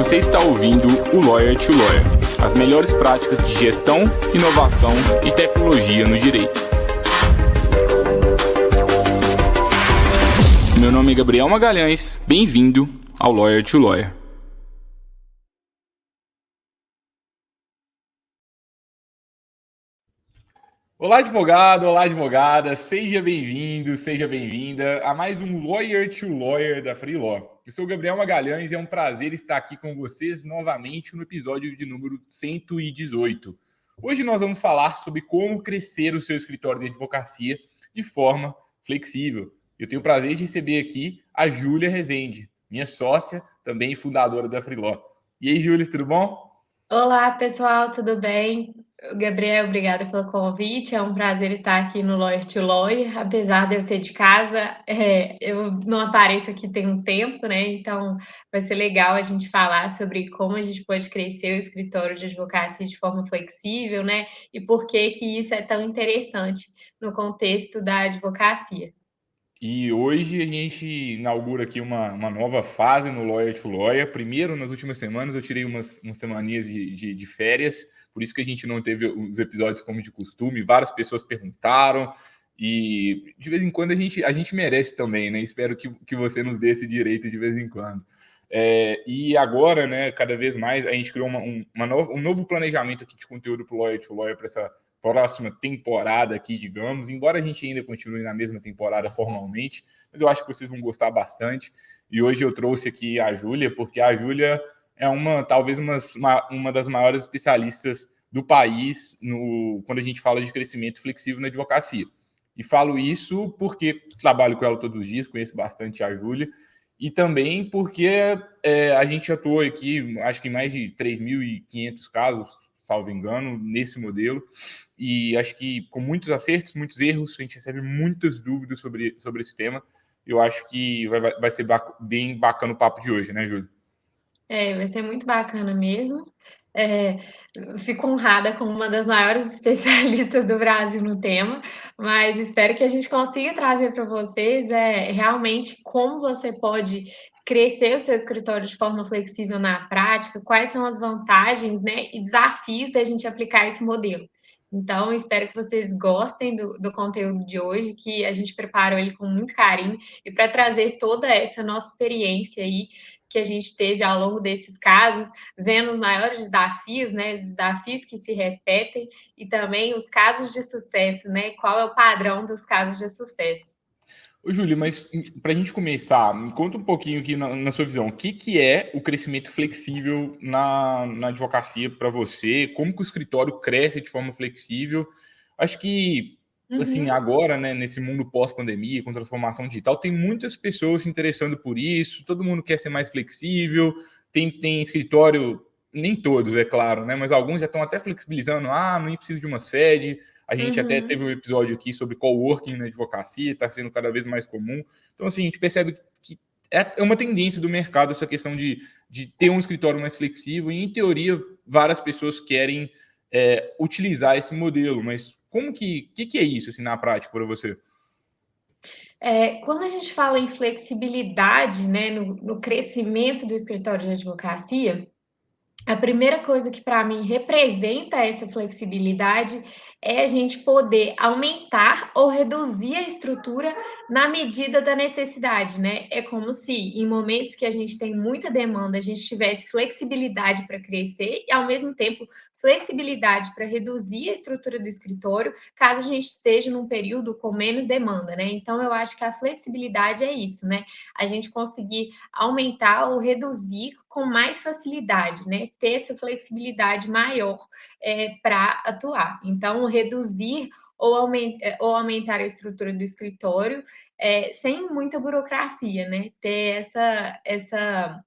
Você está ouvindo o Lawyer to Lawyer, as melhores práticas de gestão, inovação e tecnologia no direito. Meu nome é Gabriel Magalhães, bem-vindo ao Lawyer to Lawyer. Olá, advogado, olá, advogada, seja bem-vindo, seja bem-vinda a mais um Lawyer to Lawyer da Freelaw. Eu sou o Gabriel Magalhães e é um prazer estar aqui com vocês novamente no episódio de número 118. Hoje nós vamos falar sobre como crescer o seu escritório de advocacia de forma flexível. Eu tenho o prazer de receber aqui a Júlia Rezende, minha sócia, também fundadora da Freelaw. E aí, Júlia, tudo bom? Olá, pessoal, tudo bem? Gabriel, obrigada pelo convite. É um prazer estar aqui no Lawyer to Lawyer. Apesar de eu ser de casa, eu não apareço aqui tem um tempo, né? Então vai ser legal a gente falar sobre como a gente pode crescer o escritório de advocacia de forma flexível, né? E por que que isso é tão interessante no contexto da advocacia. E hoje a gente inaugura aqui uma nova fase no Lawyer to Lawyer. Primeiro, nas últimas semanas, eu tirei umas semaninhas de férias, por isso que a gente não teve os episódios como de costume. Várias pessoas perguntaram, e de vez em quando a gente merece também, né? Espero que você nos dê esse direito de vez em quando. E agora, né, cada vez mais, a gente criou um novo planejamento aqui de conteúdo para o Lawyer to Lawyer para essa próxima temporada aqui, digamos, embora a gente ainda continue na mesma temporada formalmente, mas eu acho que vocês vão gostar bastante. E hoje eu trouxe aqui a Júlia, porque a Júlia é talvez uma das maiores especialistas do país quando a gente fala de crescimento flexível na advocacia. E falo isso porque trabalho com ela todos os dias, conheço bastante a Júlia, e também porque a gente atuou aqui, acho que em mais de 3.500 casos, salvo engano, nesse modelo, e acho que com muitos acertos, muitos erros, a gente recebe muitas dúvidas sobre esse tema. Eu acho que vai ser bem bacana o papo de hoje, né, Júlio? Vai ser muito bacana mesmo. É, Fico honrada como uma das maiores especialistas do Brasil no tema, mas espero que a gente consiga trazer para vocês realmente como você pode crescer o seu escritório de forma flexível na prática, quais são as vantagens, né, e desafios da gente aplicar esse modelo. Então, espero que vocês gostem do conteúdo de hoje, que a gente preparou ele com muito carinho e para trazer toda essa nossa experiência aí que a gente teve ao longo desses casos, vendo os maiores desafios, né, desafios que se repetem e também os casos de sucesso, né, qual é o padrão dos casos de sucesso. Ô, Júlio, mas para a gente começar, me conta um pouquinho aqui na sua visão, o que é o crescimento flexível na advocacia para você? Como que o escritório cresce de forma flexível? Acho que, assim, Uhum. agora, né, nesse mundo pós-pandemia, com transformação digital, tem muitas pessoas se interessando por isso, todo mundo quer ser mais flexível, tem escritório, nem todos, é claro, né, mas alguns já estão até flexibilizando, não preciso de uma sede. A gente até teve Uhum. um episódio aqui sobre coworking na advocacia, está sendo cada vez mais comum. Então, assim, a gente percebe que é uma tendência do mercado essa questão de ter um escritório mais flexível, e, em teoria, várias pessoas querem utilizar esse modelo. Mas como que é isso, assim, na prática, para você? Quando a gente fala em flexibilidade, né, no crescimento do escritório de advocacia, a primeira coisa que para mim representa essa flexibilidade é a gente poder aumentar ou reduzir a estrutura na medida da necessidade, né? É como se em momentos que a gente tem muita demanda, a gente tivesse flexibilidade para crescer e, ao mesmo tempo, flexibilidade para reduzir a estrutura do escritório, caso a gente esteja num período com menos demanda, né? Então, eu acho que a flexibilidade é isso, né? A gente conseguir aumentar ou reduzir com mais facilidade, né? Ter essa flexibilidade maior para atuar. Então, reduzir ou aumentar a estrutura do escritório sem muita burocracia, né? Ter essa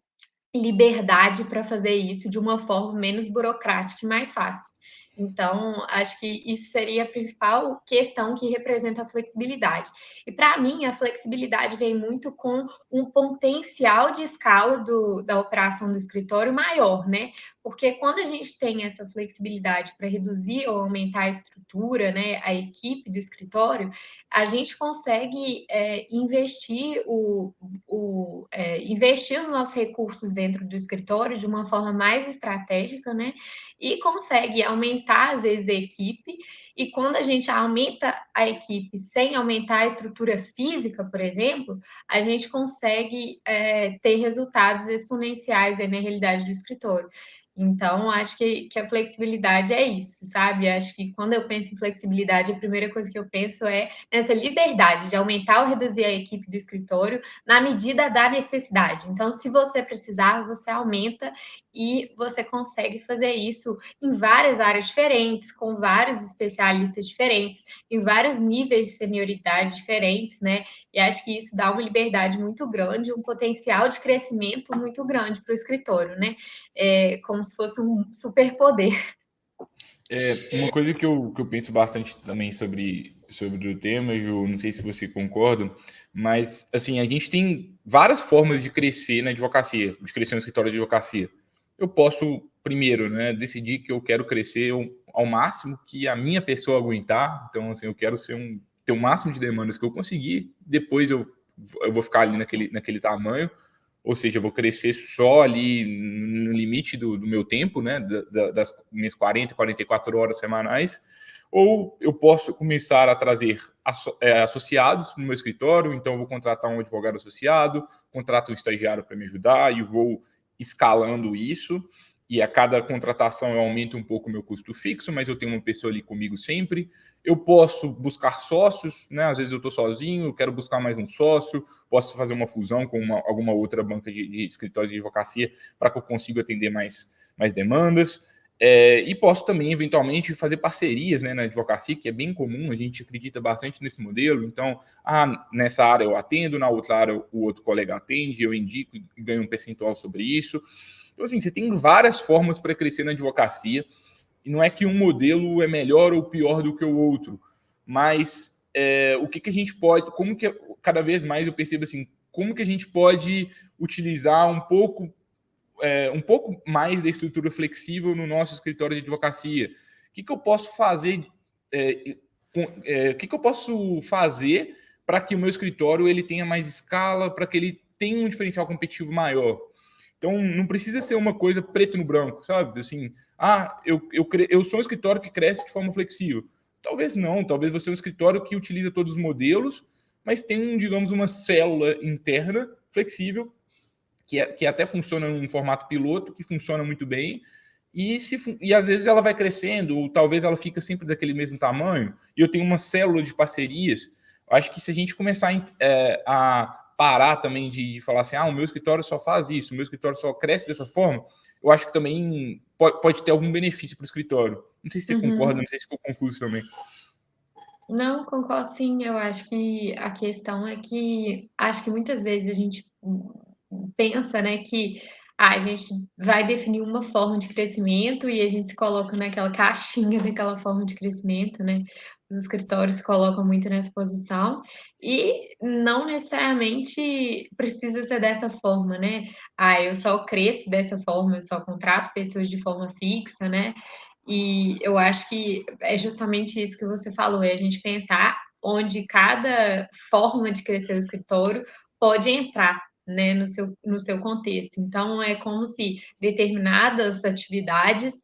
liberdade para fazer isso de uma forma menos burocrática e mais fácil. Então, acho que isso seria a principal questão que representa a flexibilidade. E para mim, a flexibilidade vem muito com um potencial de escala da operação do escritório maior, né? porque quando a gente tem essa flexibilidade para reduzir ou aumentar a estrutura, né, a equipe do escritório, a gente consegue investir os nossos recursos dentro do escritório de uma forma mais estratégica, né? E consegue aumentar, às vezes, a equipe. E quando a gente aumenta a equipe sem aumentar a estrutura física, por exemplo, a gente consegue ter resultados exponenciais aí na realidade do escritório. Então, acho que a flexibilidade é isso, sabe? Acho que quando eu penso em flexibilidade, a primeira coisa que eu penso é nessa liberdade de aumentar ou reduzir a equipe do escritório na medida da necessidade. Então, se você precisar, você aumenta e você consegue fazer isso em várias áreas diferentes, com vários especialistas diferentes, em vários níveis de senioridade diferentes, né? E acho que isso dá uma liberdade muito grande, um potencial de crescimento muito grande para o escritório, né? Como se fosse um superpoder. Uma coisa que eu penso bastante também sobre o tema, Ju, não sei se você concorda, mas assim, a gente tem várias formas de crescer na advocacia, de crescer no escritório de advocacia. Eu posso, primeiro, né, decidir que eu quero crescer ao máximo que a minha pessoa aguentar, então assim, eu quero ter o máximo de demandas que eu conseguir, depois eu vou ficar ali naquele tamanho, ou seja, eu vou crescer só ali no limite do meu tempo, né, das minhas 40, 44 horas semanais, ou eu posso começar a trazer associados no meu escritório, então eu vou contratar um advogado associado, contrato um estagiário para me ajudar e vou escalando isso, e a cada contratação eu aumento um pouco o meu custo fixo, mas eu tenho uma pessoa ali comigo sempre. Eu posso buscar sócios, né? Às vezes eu estou sozinho, eu quero buscar mais um sócio, posso fazer uma fusão com alguma outra banca de escritórios de advocacia para que eu consiga atender mais demandas. E posso também, eventualmente, fazer parcerias, né, na advocacia, que é bem comum, a gente acredita bastante nesse modelo. Então, nessa área eu atendo, na outra área o outro colega atende, eu indico e ganho um percentual sobre isso. Então, assim, você tem várias formas para crescer na advocacia, e não é que um modelo é melhor ou pior do que o outro, mas o que a gente pode, como que cada vez mais eu percebo assim, como que a gente pode utilizar um pouco mais da estrutura flexível no nosso escritório de advocacia? O que eu posso fazer? O que eu posso fazer para que o meu escritório ele tenha mais escala, para que ele tenha um diferencial competitivo maior? Então, não precisa ser uma coisa preto no branco, sabe? Assim, eu sou um escritório que cresce de forma flexível. Talvez não, talvez você é um escritório que utiliza todos os modelos, mas tem, digamos, uma célula interna flexível, que até funciona num formato piloto, que funciona muito bem, e às vezes ela vai crescendo, ou talvez ela fica sempre daquele mesmo tamanho, e eu tenho uma célula de parcerias. Eu acho que se a gente começar a parar também de falar assim, o meu escritório só faz isso, o meu escritório só cresce dessa forma, eu acho que também pode ter algum benefício para o escritório. Não sei se você concorda, não sei se ficou confuso também. Não, concordo sim. Eu acho que a questão é que acho que muitas vezes a gente pensa, né, que a gente vai definir uma forma de crescimento e a gente se coloca naquela caixinha daquela forma de crescimento, né? Os escritórios se colocam muito nessa posição e não necessariamente precisa ser dessa forma, né? Eu só cresço dessa forma, eu só contrato pessoas de forma fixa, né? E eu acho que é justamente isso que você falou, é a gente pensar onde cada forma de crescer o escritório pode entrar, né, no seu contexto. Então, é como se determinadas atividades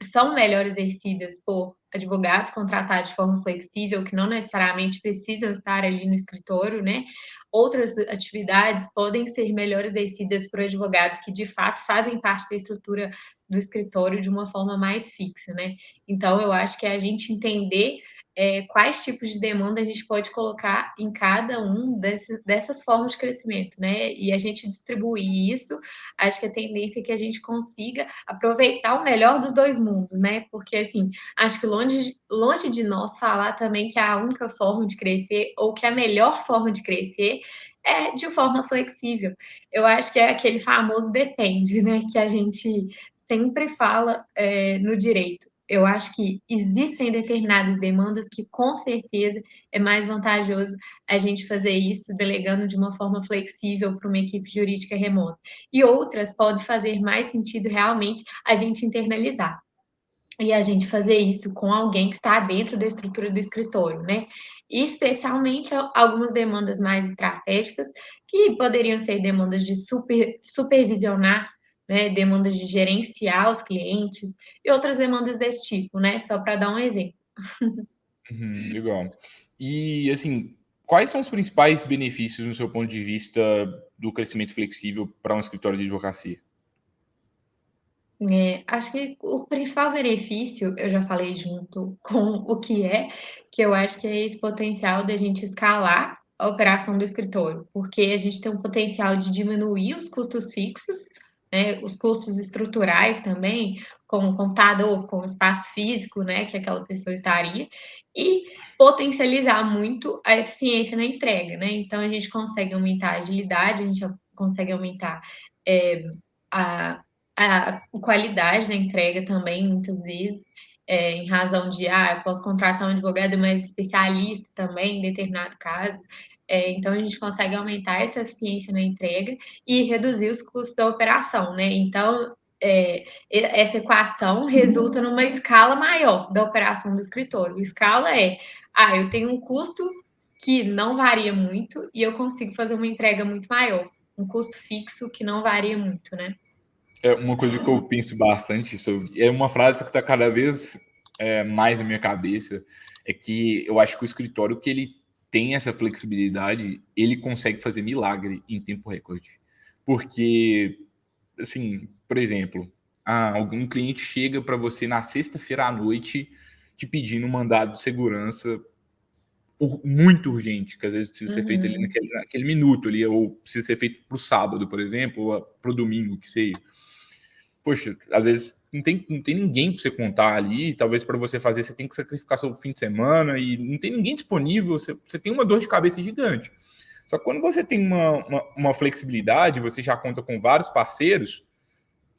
são melhor exercidas por advogados contratados de forma flexível, que não necessariamente precisam estar ali no escritório, né? Outras atividades podem ser melhor exercidas por advogados que de fato fazem parte da estrutura do escritório de uma forma mais fixa, né? Então, eu acho que é a gente entender quais tipos de demanda a gente pode colocar em cada um dessas formas de crescimento, né? E a gente distribuir isso, acho que a tendência é que a gente consiga aproveitar o melhor dos dois mundos, né? Porque, assim, acho que longe de nós falar também que a única forma de crescer ou que a melhor forma de crescer é de forma flexível. Eu acho que é aquele famoso depende, né? Que a gente sempre fala no direito. Eu acho que existem determinadas demandas que, com certeza, é mais vantajoso a gente fazer isso delegando de uma forma flexível para uma equipe jurídica remota. E outras pode fazer mais sentido realmente a gente internalizar. E a gente fazer isso com alguém que está dentro da estrutura do escritório, né? E especialmente algumas demandas mais estratégicas, que poderiam ser demandas de supervisionar, né? Demandas de gerenciar os clientes e outras demandas desse tipo, né? Só para dar um exemplo. Uhum, legal. E, assim, quais são os principais benefícios, no seu ponto de vista, do crescimento flexível para um escritório de advocacia? Acho que o principal benefício, eu já falei junto com o que eu acho que é esse potencial da gente escalar a operação do escritório, porque a gente tem um potencial de diminuir os custos fixos, né, os custos estruturais também, com o computador, com o espaço físico, né, que aquela pessoa estaria, e potencializar muito a eficiência na entrega, né? Então a gente consegue aumentar a agilidade, a gente consegue aumentar é, a a qualidade da entrega também, muitas vezes, em razão de, eu posso contratar um advogado mais especialista também, em determinado caso. Então, a gente consegue aumentar essa eficiência na entrega e reduzir os custos da operação, né? Então, essa equação resulta numa escala maior da operação do escritório. Escala eu tenho um custo que não varia muito e eu consigo fazer uma entrega muito maior. Um custo fixo que não varia muito, né? É uma coisa que eu penso bastante sobre, é uma frase que está cada vez mais na minha cabeça, é que eu acho que o escritório que ele tem essa flexibilidade, ele consegue fazer milagre em tempo recorde. Porque, assim, por exemplo, algum cliente chega para você na sexta-feira à noite te pedindo um mandado de segurança muito urgente, que às vezes precisa ser feito ali Uhum. naquele minuto ali, ou precisa ser feito para o sábado, por exemplo, ou para o domingo, que seja. Poxa, às vezes não tem ninguém para você contar ali, talvez para você fazer você tem que sacrificar seu fim de semana e não tem ninguém disponível, você tem uma dor de cabeça gigante. Só que quando você tem uma flexibilidade, você já conta com vários parceiros,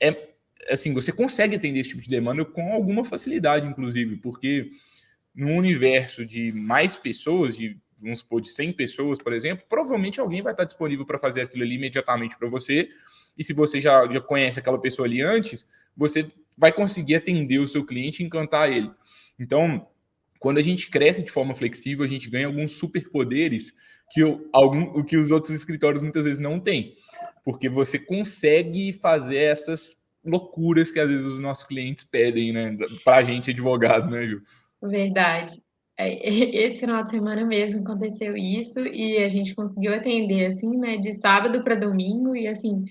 é assim, você consegue atender esse tipo de demanda com alguma facilidade, inclusive, porque num universo de mais pessoas, vamos supor, de 100 pessoas, por exemplo, provavelmente alguém vai estar disponível para fazer aquilo ali imediatamente para você. E se você já conhece aquela pessoa ali antes, você vai conseguir atender o seu cliente e encantar ele. Então, quando a gente cresce de forma flexível, a gente ganha alguns superpoderes que os outros escritórios muitas vezes não têm. Porque você consegue fazer essas loucuras que às vezes os nossos clientes pedem, né? Para a gente, advogado, né, Ju? Verdade. Esse final de semana mesmo aconteceu isso e a gente conseguiu atender, assim, né, de sábado para domingo e, assim,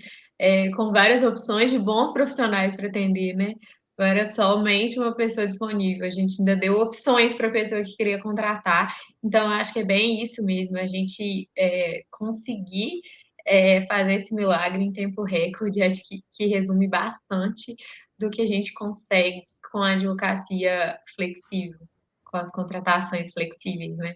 com várias opções de bons profissionais para atender, né? Não era somente uma pessoa disponível, a gente ainda deu opções para a pessoa que queria contratar. Então, eu acho que é bem isso mesmo, a gente conseguir fazer esse milagre em tempo recorde, acho que resume bastante do que a gente consegue com a advocacia flexível, com as contratações flexíveis, né?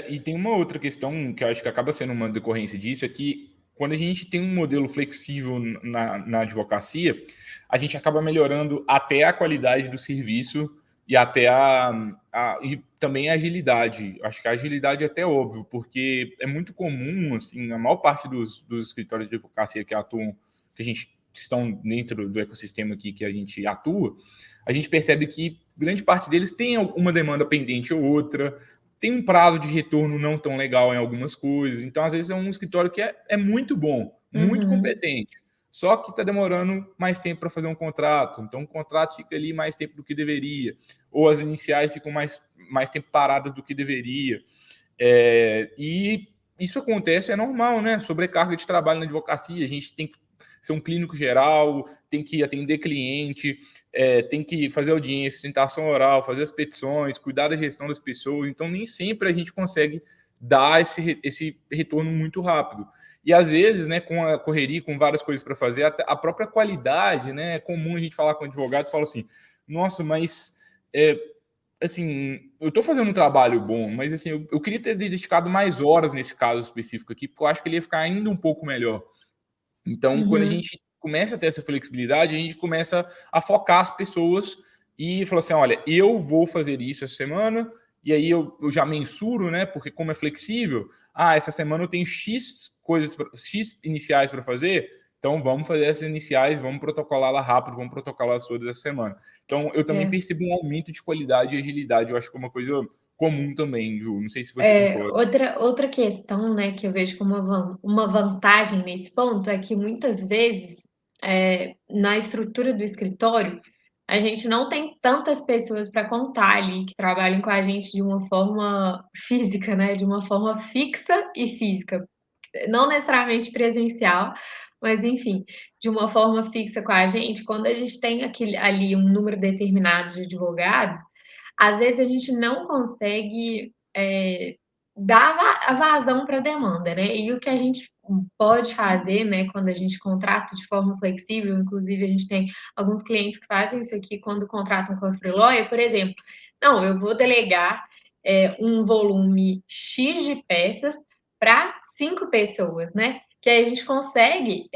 E tem uma outra questão que eu acho que acaba sendo uma decorrência disso, é que quando a gente tem um modelo flexível na advocacia, a gente acaba melhorando até a qualidade do serviço e até e também a agilidade. Acho que a agilidade é até óbvio, porque é muito comum, assim, a maior parte dos escritórios de advocacia que atuam, que a gente estão dentro do ecossistema aqui que a gente atua, a gente percebe que grande parte deles tem uma demanda pendente ou outra, tem um prazo de retorno não tão legal em algumas coisas. Então, às vezes, é um escritório que é muito bom, muito Uhum. competente, só que está demorando mais tempo para fazer um contrato. Então, o contrato fica ali mais tempo do que deveria, ou as iniciais ficam mais tempo paradas do que deveria. E isso acontece, é normal, né? Sobrecarga de trabalho na advocacia, a gente tem que ser um clínico geral, tem que atender cliente, tem que fazer audiência, sustentação oral, fazer as petições, cuidar da gestão das pessoas. Então, nem sempre a gente consegue dar esse retorno muito rápido. E às vezes, né, com a correria, com várias coisas para fazer, a própria qualidade, né? É comum a gente falar com advogados e falar assim: nossa, mas assim, eu estou fazendo um trabalho bom, mas assim, eu queria ter dedicado mais horas nesse caso específico aqui, porque eu acho que ele ia ficar ainda um pouco melhor. Então, quando a Uhum. gente começa a ter essa flexibilidade, a gente começa a focar as pessoas e falou assim, olha, eu vou fazer isso essa semana, e aí eu já mensuro, né? Porque como é flexível, essa semana eu tenho X coisas, X iniciais para fazer, então vamos fazer essas iniciais, vamos protocolar lá rápido, vamos protocolar todas essa semana. Então eu também percebo um aumento de qualidade e agilidade, eu acho que é uma coisa comum também, Ju. Não sei se você concorda. Outra questão, né, que eu vejo como uma vantagem nesse ponto é que muitas vezes, na estrutura do escritório, a gente não tem tantas pessoas para contar ali que trabalhem com a gente de uma forma física, né, de uma forma fixa e física. Não necessariamente presencial, mas enfim, de uma forma fixa com a gente, quando a gente tem ali um número determinado de advogados, às vezes a gente não consegue dar a vazão para a demanda, né? E o que a gente pode fazer, né, quando a gente contrata de forma flexível, inclusive a gente tem alguns clientes que fazem isso aqui quando contratam com a Freelawyer, por exemplo, não, eu vou delegar um volume X de peças para 5 pessoas, né? Que aí a gente consegue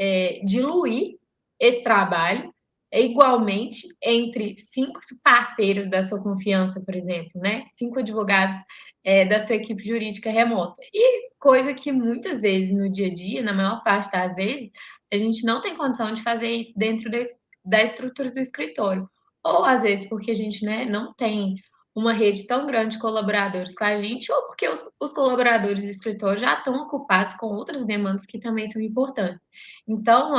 diluir esse trabalho igualmente entre 5 parceiros da sua confiança, por exemplo, né? 5 advogados da sua equipe jurídica remota. E coisa que muitas vezes no dia a dia, na maior parte das vezes, a gente não tem condição de fazer isso dentro da estrutura do escritório. Ou às vezes porque a gente, né, não tem uma rede tão grande de colaboradores com a gente, ou porque os colaboradores do escritório já estão ocupados com outras demandas que também são importantes. Então,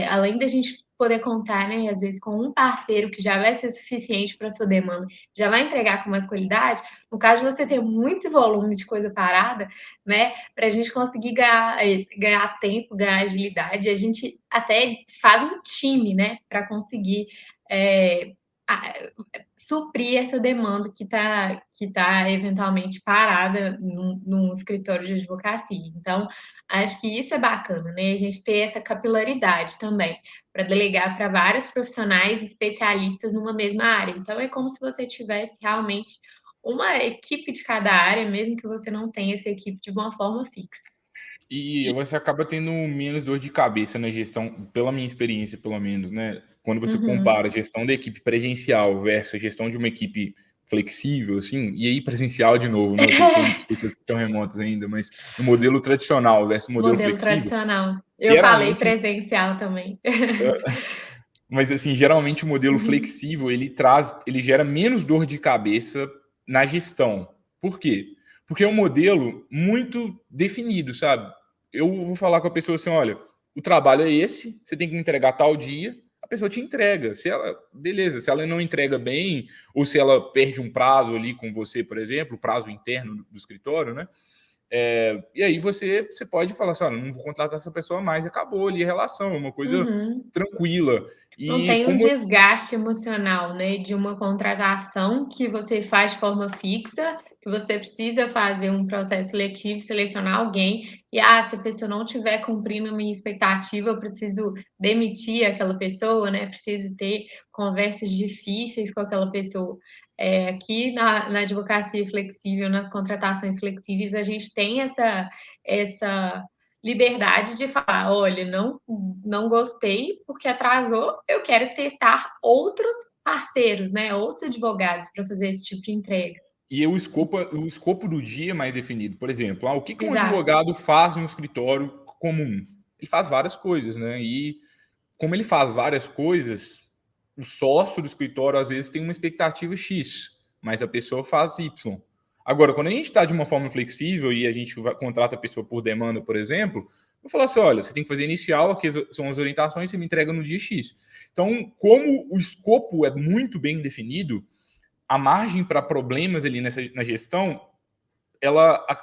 além da gente poder contar, né, às vezes, com um parceiro que já vai ser suficiente para a sua demanda, já vai entregar com mais qualidade, no caso de você ter muito volume de coisa parada, né, para a gente conseguir ganhar tempo, ganhar agilidade, a gente até faz um time, né, para conseguir suprir essa demanda que tá eventualmente parada num escritório de advocacia. Então, acho que isso é bacana, né? A gente ter essa capilaridade também, para delegar para vários profissionais especialistas numa mesma área. Então, é como se você tivesse realmente uma equipe de cada área, mesmo que você não tenha essa equipe de uma forma fixa. E você acaba tendo menos dor de cabeça na gestão, pela minha experiência, pelo menos, né? Quando você Uhum. compara a gestão da equipe presencial versus a gestão de uma equipe flexível, assim, e aí presencial de novo, né? Eu sei que tem muitas pessoas que estão remotas ainda, mas no modelo tradicional versus o modelo Modelo flexível, tradicional. Eu falei geralmente, presencial também. mas assim, geralmente o modelo Uhum. flexível, ele gera menos dor de cabeça na gestão. Por quê? Porque é um modelo muito definido, sabe? Eu vou falar com a pessoa assim, olha, o trabalho é esse, você tem que entregar tal dia, a pessoa te entrega. Se ela, beleza, se ela não entrega bem, ou se ela perde um prazo ali com você, por exemplo, o prazo interno do escritório, né? E aí você pode falar assim, olha, não vou contratar essa pessoa mais, acabou ali a relação, é uma coisa Uhum. tranquila. Não E tem um como desgaste emocional, né, de uma contratação que você faz de forma fixa, que você precisa fazer um processo seletivo, selecionar alguém, e se a pessoa não estiver cumprindo a minha expectativa, eu preciso demitir aquela pessoa, né? Preciso ter conversas difíceis com aquela pessoa. Aqui na advocacia flexível, nas contratações flexíveis, a gente tem essa liberdade de falar, olha, não gostei porque atrasou, eu quero testar outros parceiros, né, outros advogados para fazer esse tipo de entrega. o escopo do dia é mais definido. Por exemplo, o que um Exato. advogado faz no escritório comum? Ele faz várias coisas, né? E como ele faz várias coisas, o sócio do escritório às vezes tem uma expectativa X, mas a pessoa faz Y. Agora, quando a gente está de uma forma flexível e a gente contrata a pessoa por demanda, por exemplo, eu falo assim: olha, você tem que fazer inicial, aqui são as orientações, você me entrega no dia X. Então, como o escopo é muito bem definido, a margem para problemas ali na gestão, a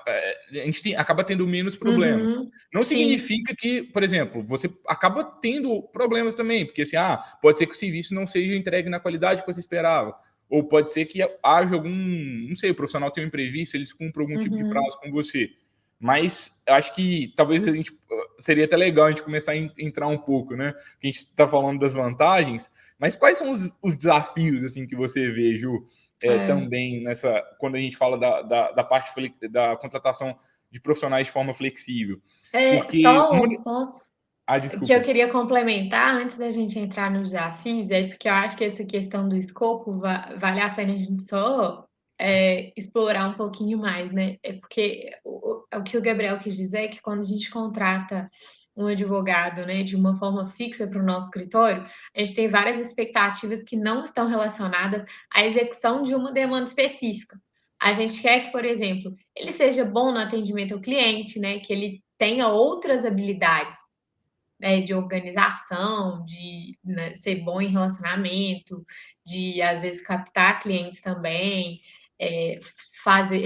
gente acaba tendo menos problemas. Uhum. Não Sim. significa que, por exemplo, você acaba tendo problemas também, porque assim, pode ser que o serviço não seja entregue na qualidade que você esperava, ou pode ser que haja algum, não sei, o profissional tem um imprevisto, eles cumprem algum tipo de Uhum. prazo com você. Mas eu acho que talvez a gente seria até legal a gente começar a entrar um pouco, né? A gente está falando das vantagens, mas quais são os desafios assim que você vê, Ju, É. também nessa quando a gente fala da parte da contratação de profissionais de forma flexível? Porque Só um ponto. O que eu desculpa. queria complementar antes da gente entrar nos desafios é porque eu acho que essa questão do escopo vale a pena a gente só explorar um pouquinho mais, né? É porque o que o Gabriel quis dizer é que quando a gente contrata um advogado, né, de uma forma fixa para o nosso escritório, a gente tem várias expectativas que não estão relacionadas à execução de uma demanda específica. A gente quer que, por exemplo, ele seja bom no atendimento ao cliente, né, que ele tenha outras habilidades, né, de organização, de, né, ser bom em relacionamento, de às vezes captar clientes também,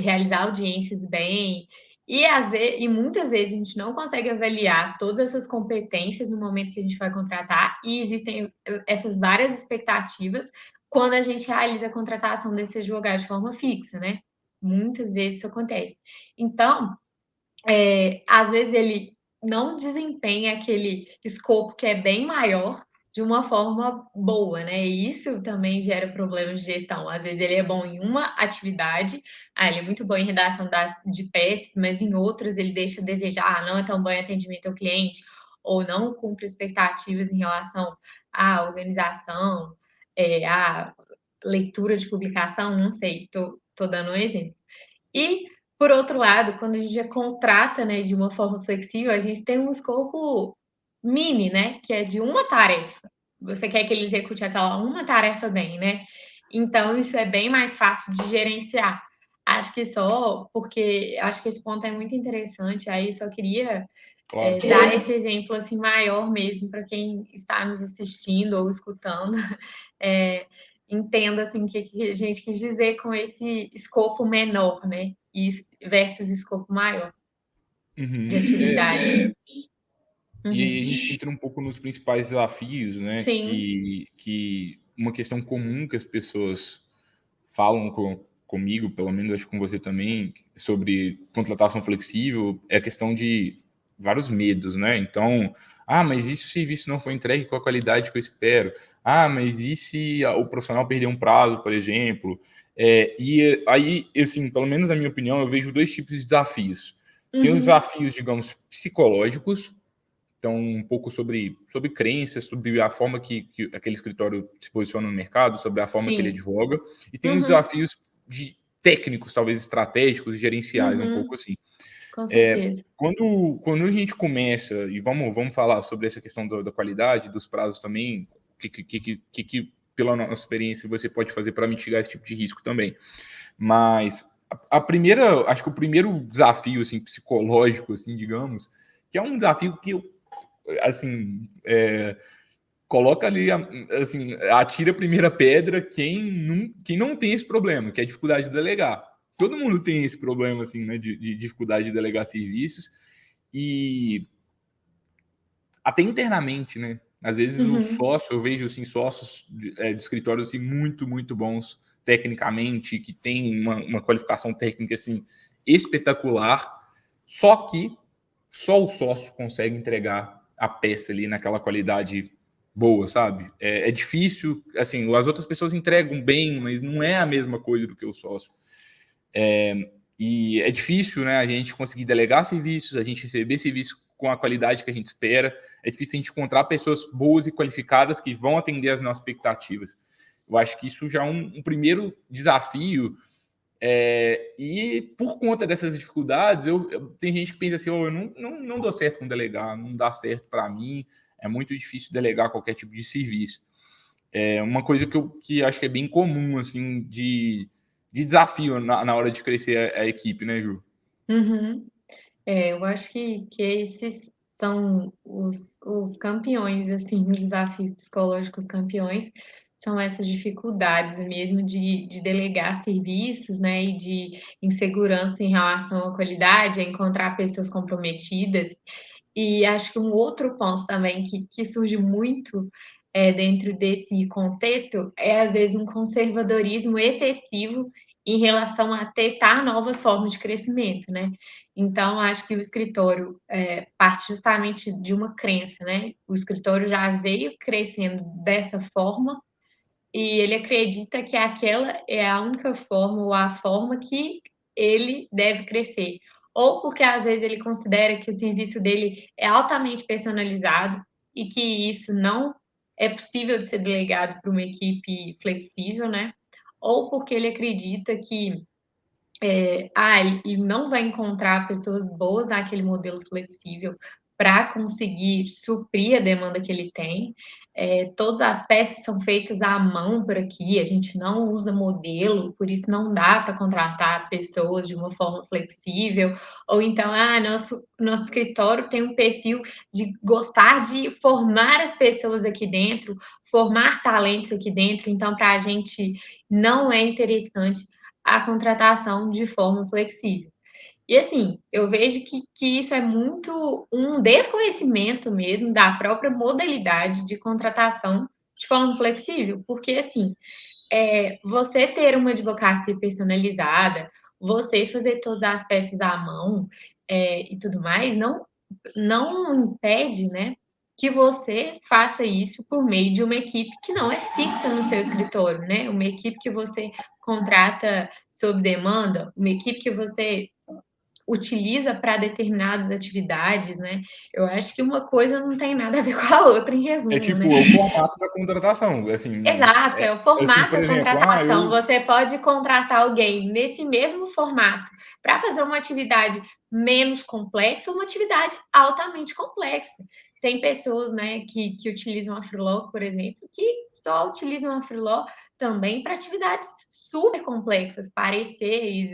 realizar audiências bem. E muitas vezes a gente não consegue avaliar todas essas competências no momento que a gente vai contratar, e existem essas várias expectativas quando a gente realiza a contratação desse advogado de forma fixa, né? Muitas vezes isso acontece. Então, às vezes ele não desempenha aquele escopo que é bem maior de uma forma boa, né? E isso também gera problemas de gestão. Às vezes ele é bom em uma atividade, ele é muito bom em redação de peças, mas em outras ele deixa a desejar, não é tão bom em atendimento ao cliente, ou não cumpre expectativas em relação à organização, à leitura de publicação, não sei, tô dando um exemplo. E, por outro lado, quando a gente já contrata, né, de uma forma flexível, a gente tem um escopo mini, né, que é de uma tarefa. Você quer que ele execute aquela uma tarefa bem, né? Então, isso é bem mais fácil de gerenciar. Acho que só porque acho que esse ponto é muito interessante, aí só queria Claro. dar esse exemplo assim maior mesmo para quem está nos assistindo ou escutando, é, entenda assim o que a gente quis dizer com esse escopo menor, né? Versus escopo maior de Uhum. atividades. E aí a Uhum. gente entra um pouco nos principais desafios, né? Sim, Que uma questão comum que as pessoas falam comigo, pelo menos acho que com você também, sobre contratação flexível, é a questão de vários medos, né? Então, mas e se o serviço não foi entregue com a qualidade que eu espero? Mas e se o profissional perder um prazo, por exemplo? E aí, assim, pelo menos na minha opinião, eu vejo dois tipos de desafios. Tem os uhum, desafios, digamos, psicológicos, então um pouco sobre crenças, sobre a forma que aquele escritório se posiciona no mercado, sobre a forma que ele sim, advoga, e tem os uhum, desafios de técnicos, talvez estratégicos e gerenciais, um pouco uhum, assim. com certeza. Quando a gente começa, e vamos falar sobre essa questão da qualidade, dos prazos também, pela nossa experiência, você pode fazer para mitigar esse tipo de risco também. Mas a primeira, acho que o primeiro desafio assim, psicológico, assim, digamos, que é um desafio que eu, assim, coloca ali, assim, atira a primeira pedra quem não tem esse problema, que é a dificuldade de delegar. Todo mundo tem esse problema, assim, né, de dificuldade de delegar serviços, e até internamente, né? Às vezes o Uhum, sócio, eu vejo, assim, sócios de escritórios, assim, muito bons tecnicamente, que tem uma qualificação técnica, assim, espetacular, só que só o sócio consegue entregar a peça ali naquela qualidade boa, sabe? É difícil, assim, as outras pessoas entregam bem, mas não é a mesma coisa do que o sócio. E é difícil, né, a gente conseguir delegar serviços, a gente receber serviços com a qualidade que a gente espera. É difícil a gente encontrar pessoas boas e qualificadas que vão atender as nossas expectativas. Eu acho que isso já é um primeiro desafio. E por conta dessas dificuldades, tem gente que pensa assim: eu não dou certo com delegar, não dá certo para mim, é muito difícil delegar qualquer tipo de serviço. É uma coisa que acho que é bem comum, assim, de desafio na hora de crescer a equipe, né, Ju? uhum. Eu acho que esses são os campeões, assim, os desafios psicológicos campeões, são essas dificuldades mesmo de delegar serviços, né, e de insegurança em relação à qualidade, a encontrar pessoas comprometidas. E acho que um outro ponto também que surge muito dentro desse contexto é, às vezes, um conservadorismo excessivo em relação a testar novas formas de crescimento, né? Então, acho que o escritório parte justamente de uma crença, né? O escritório já veio crescendo dessa forma e ele acredita que aquela é a única forma ou a forma que ele deve crescer. ou porque às vezes ele considera que o serviço dele é altamente personalizado e que isso não é possível de ser delegado para uma equipe flexível, né? Ou porque ele acredita que ele não vai encontrar pessoas boas naquele modelo flexível para conseguir suprir a demanda que ele tem. Todas as peças são feitas à mão por aqui, a gente não usa modelo, por isso não dá para contratar pessoas de uma forma flexível. Ou então, nosso escritório tem um perfil de gostar de formar as pessoas aqui dentro, formar talentos aqui dentro, então para a gente não é interessante a contratação de forma flexível. E assim, eu vejo que isso é muito um desconhecimento mesmo da própria modalidade de contratação de forma flexível, porque assim, você ter uma advocacia personalizada, você fazer todas as peças à mão e tudo mais, não impede, né, que você faça isso por meio de uma equipe que não é fixa no seu escritório, né? Uma equipe que você contrata sob demanda, uma equipe que você utiliza para determinadas atividades, né? Eu acho que uma coisa não tem nada a ver com a outra, em É resumo, né? tipo, é o formato da contratação, assim, Exato, é o assim, formato por da exemplo, contratação. Você pode contratar alguém nesse mesmo formato para fazer uma atividade menos complexa ou uma atividade altamente complexa. Tem pessoas, né, que utilizam a Freeló, por exemplo, que só utilizam a Freeló também para atividades super complexas, pareceres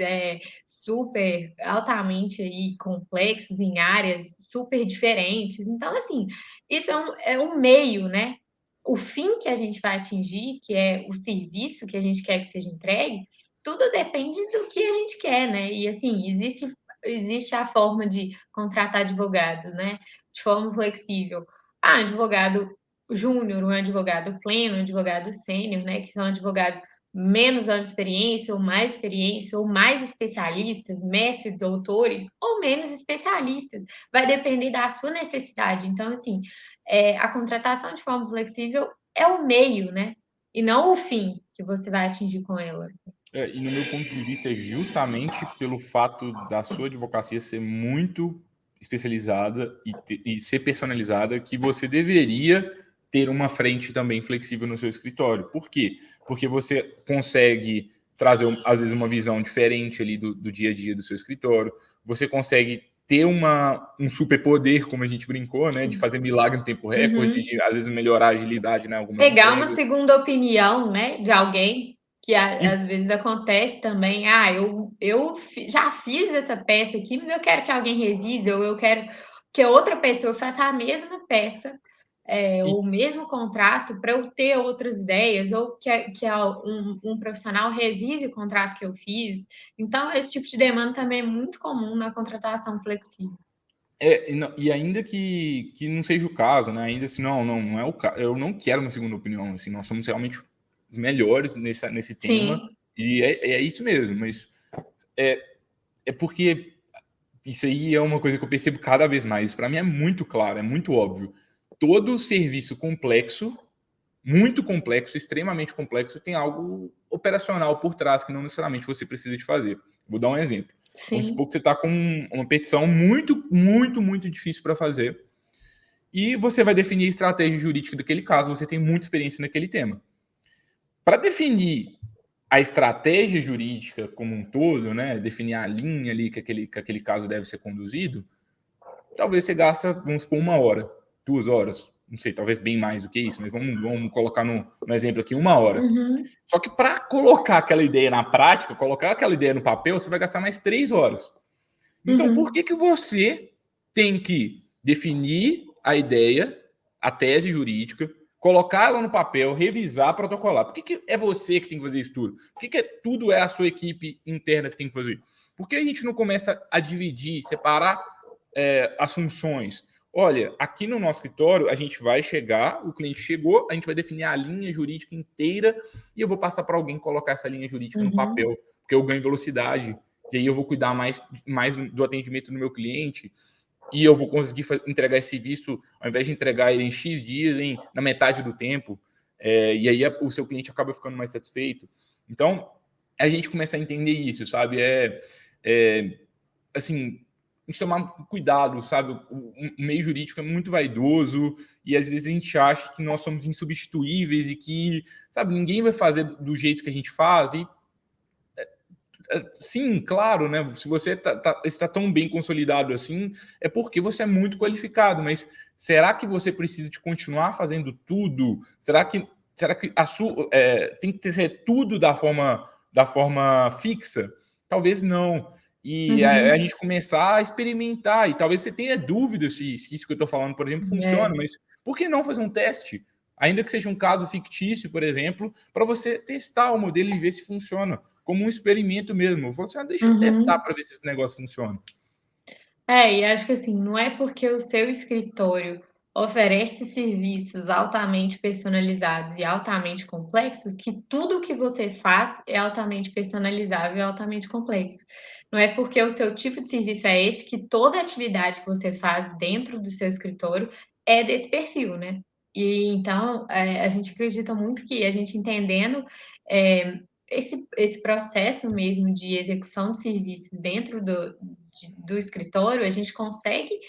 super altamente aí complexos em áreas super diferentes. Então, assim, isso é um meio, né? O fim que a gente vai atingir, que é o serviço que a gente quer que seja entregue, tudo depende do que a gente quer, né? E assim, existe a forma de contratar advogado, né? De forma flexível. Advogado júnior, um advogado pleno, um advogado sênior, né? Que são advogados menos anos de experiência, ou mais especialistas, mestres, doutores, ou menos especialistas. Vai depender da sua necessidade. Então, assim, a contratação de forma flexível é o meio, né? E não o fim que você vai atingir com ela. e no meu ponto de vista é justamente pelo fato da sua advocacia ser muito especializada e ser personalizada que você deveria ter uma frente também flexível no seu escritório. Por quê? Porque você consegue trazer, às vezes, uma visão diferente ali do dia a dia do seu escritório, você consegue ter um superpoder, como a gente brincou, né, de fazer milagre em tempo recorde, Uhum. de, às vezes, melhorar a agilidade em algumas Pegar uma entregas. segunda opinião, né, de alguém, que às vezes acontece também. Eu já fiz essa peça aqui, mas eu quero que alguém revise, ou eu quero que outra pessoa faça a mesma peça, E ou o mesmo contrato, para eu ter outras ideias, ou que um profissional revise o contrato que eu fiz. Então, esse tipo de demanda também é muito comum na contratação flexível. E ainda que não seja o caso, né? Ainda assim, não é o caso. Eu não quero uma segunda opinião. Assim, nós somos realmente os melhores nesse tema. Sim, E é isso mesmo. Mas é, é porque isso aí é uma coisa que eu percebo cada vez mais. Para mim é muito claro, é muito óbvio. Todo serviço complexo, muito complexo, extremamente complexo, tem algo operacional por trás que não necessariamente você precisa de fazer. Vou dar um exemplo. Vamos supor sim. que você está com uma petição muito, muito, muito difícil para fazer e você vai definir a estratégia jurídica daquele caso, você tem muita experiência naquele tema. Para definir a estratégia jurídica como um todo, né, definir a linha ali que aquele caso deve ser conduzido, talvez você gasta, vamos supor, 1 hora, 2 horas, não sei, talvez bem mais do que isso, mas vamos colocar no exemplo aqui 1 hora. Uhum, Só que para colocar aquela ideia na prática, colocar aquela ideia no papel, você vai gastar mais 3 horas. Então, por uhum. que você tem que definir a ideia, a tese jurídica, colocar ela no papel, revisar, protocolar? Por que é você que tem que fazer isso tudo? Por que tudo é a sua equipe interna que tem que fazer? Por que a gente não começa a dividir, separar as funções? Olha, aqui no nosso escritório, a gente vai chegar, o cliente chegou, a gente vai definir a linha jurídica inteira e eu vou passar para alguém colocar essa linha jurídica no Uhum. papel, porque eu ganho velocidade, e aí eu vou cuidar mais do atendimento do meu cliente, e eu vou conseguir entregar esse visto, ao invés de entregar ele em X dias, na metade do tempo, e aí o seu cliente acaba ficando mais satisfeito. Então, a gente começa a entender isso, sabe? Assim, gente tomar cuidado, sabe? O meio jurídico é muito vaidoso e às vezes a gente acha que nós somos insubstituíveis e que, sabe, ninguém vai fazer do jeito que a gente faz. E sim, claro, né? Se você está tão bem consolidado assim, é porque você é muito qualificado, mas será que você precisa de continuar fazendo tudo? Será que a sua tem que ser tudo da forma fixa? Talvez não. E a Uhum. gente começar a experimentar, e talvez você tenha dúvidas se isso que eu estou falando, por exemplo, funciona, É. mas por que não fazer um teste? Ainda que seja um caso fictício, por exemplo, para você testar o modelo e ver se funciona como um experimento mesmo. Eu falo assim, deixa eu testar Uhum. para ver se esse negócio funciona. E acho que assim, não é porque o seu escritório oferece serviços altamente personalizados e altamente complexos que tudo que você faz é altamente personalizável e altamente complexo. Não é porque o seu tipo de serviço é esse que toda atividade que você faz dentro do seu escritório é desse perfil, né? E então, a gente acredita muito que a gente entendendo, esse processo mesmo de execução de serviços dentro do escritório, a gente consegue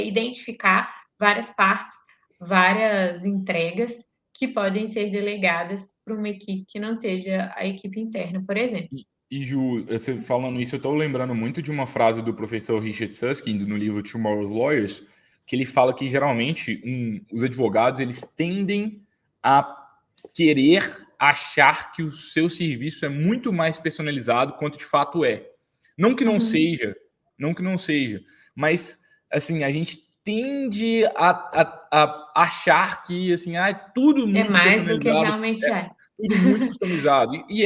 identificar várias partes, várias entregas que podem ser delegadas para uma equipe que não seja a equipe interna, por exemplo. E Ju, você falando isso, eu estou lembrando muito de uma frase do professor Richard Susskind no livro Tomorrow's Lawyers, que ele fala que geralmente os advogados eles tendem a querer achar que o seu serviço é muito mais personalizado quanto de fato é. Não que não Uhum. seja, não que não seja, mas assim a gente tende a achar que assim, é tudo É muito mais do que personalizado, realmente é. tudo muito customizado. E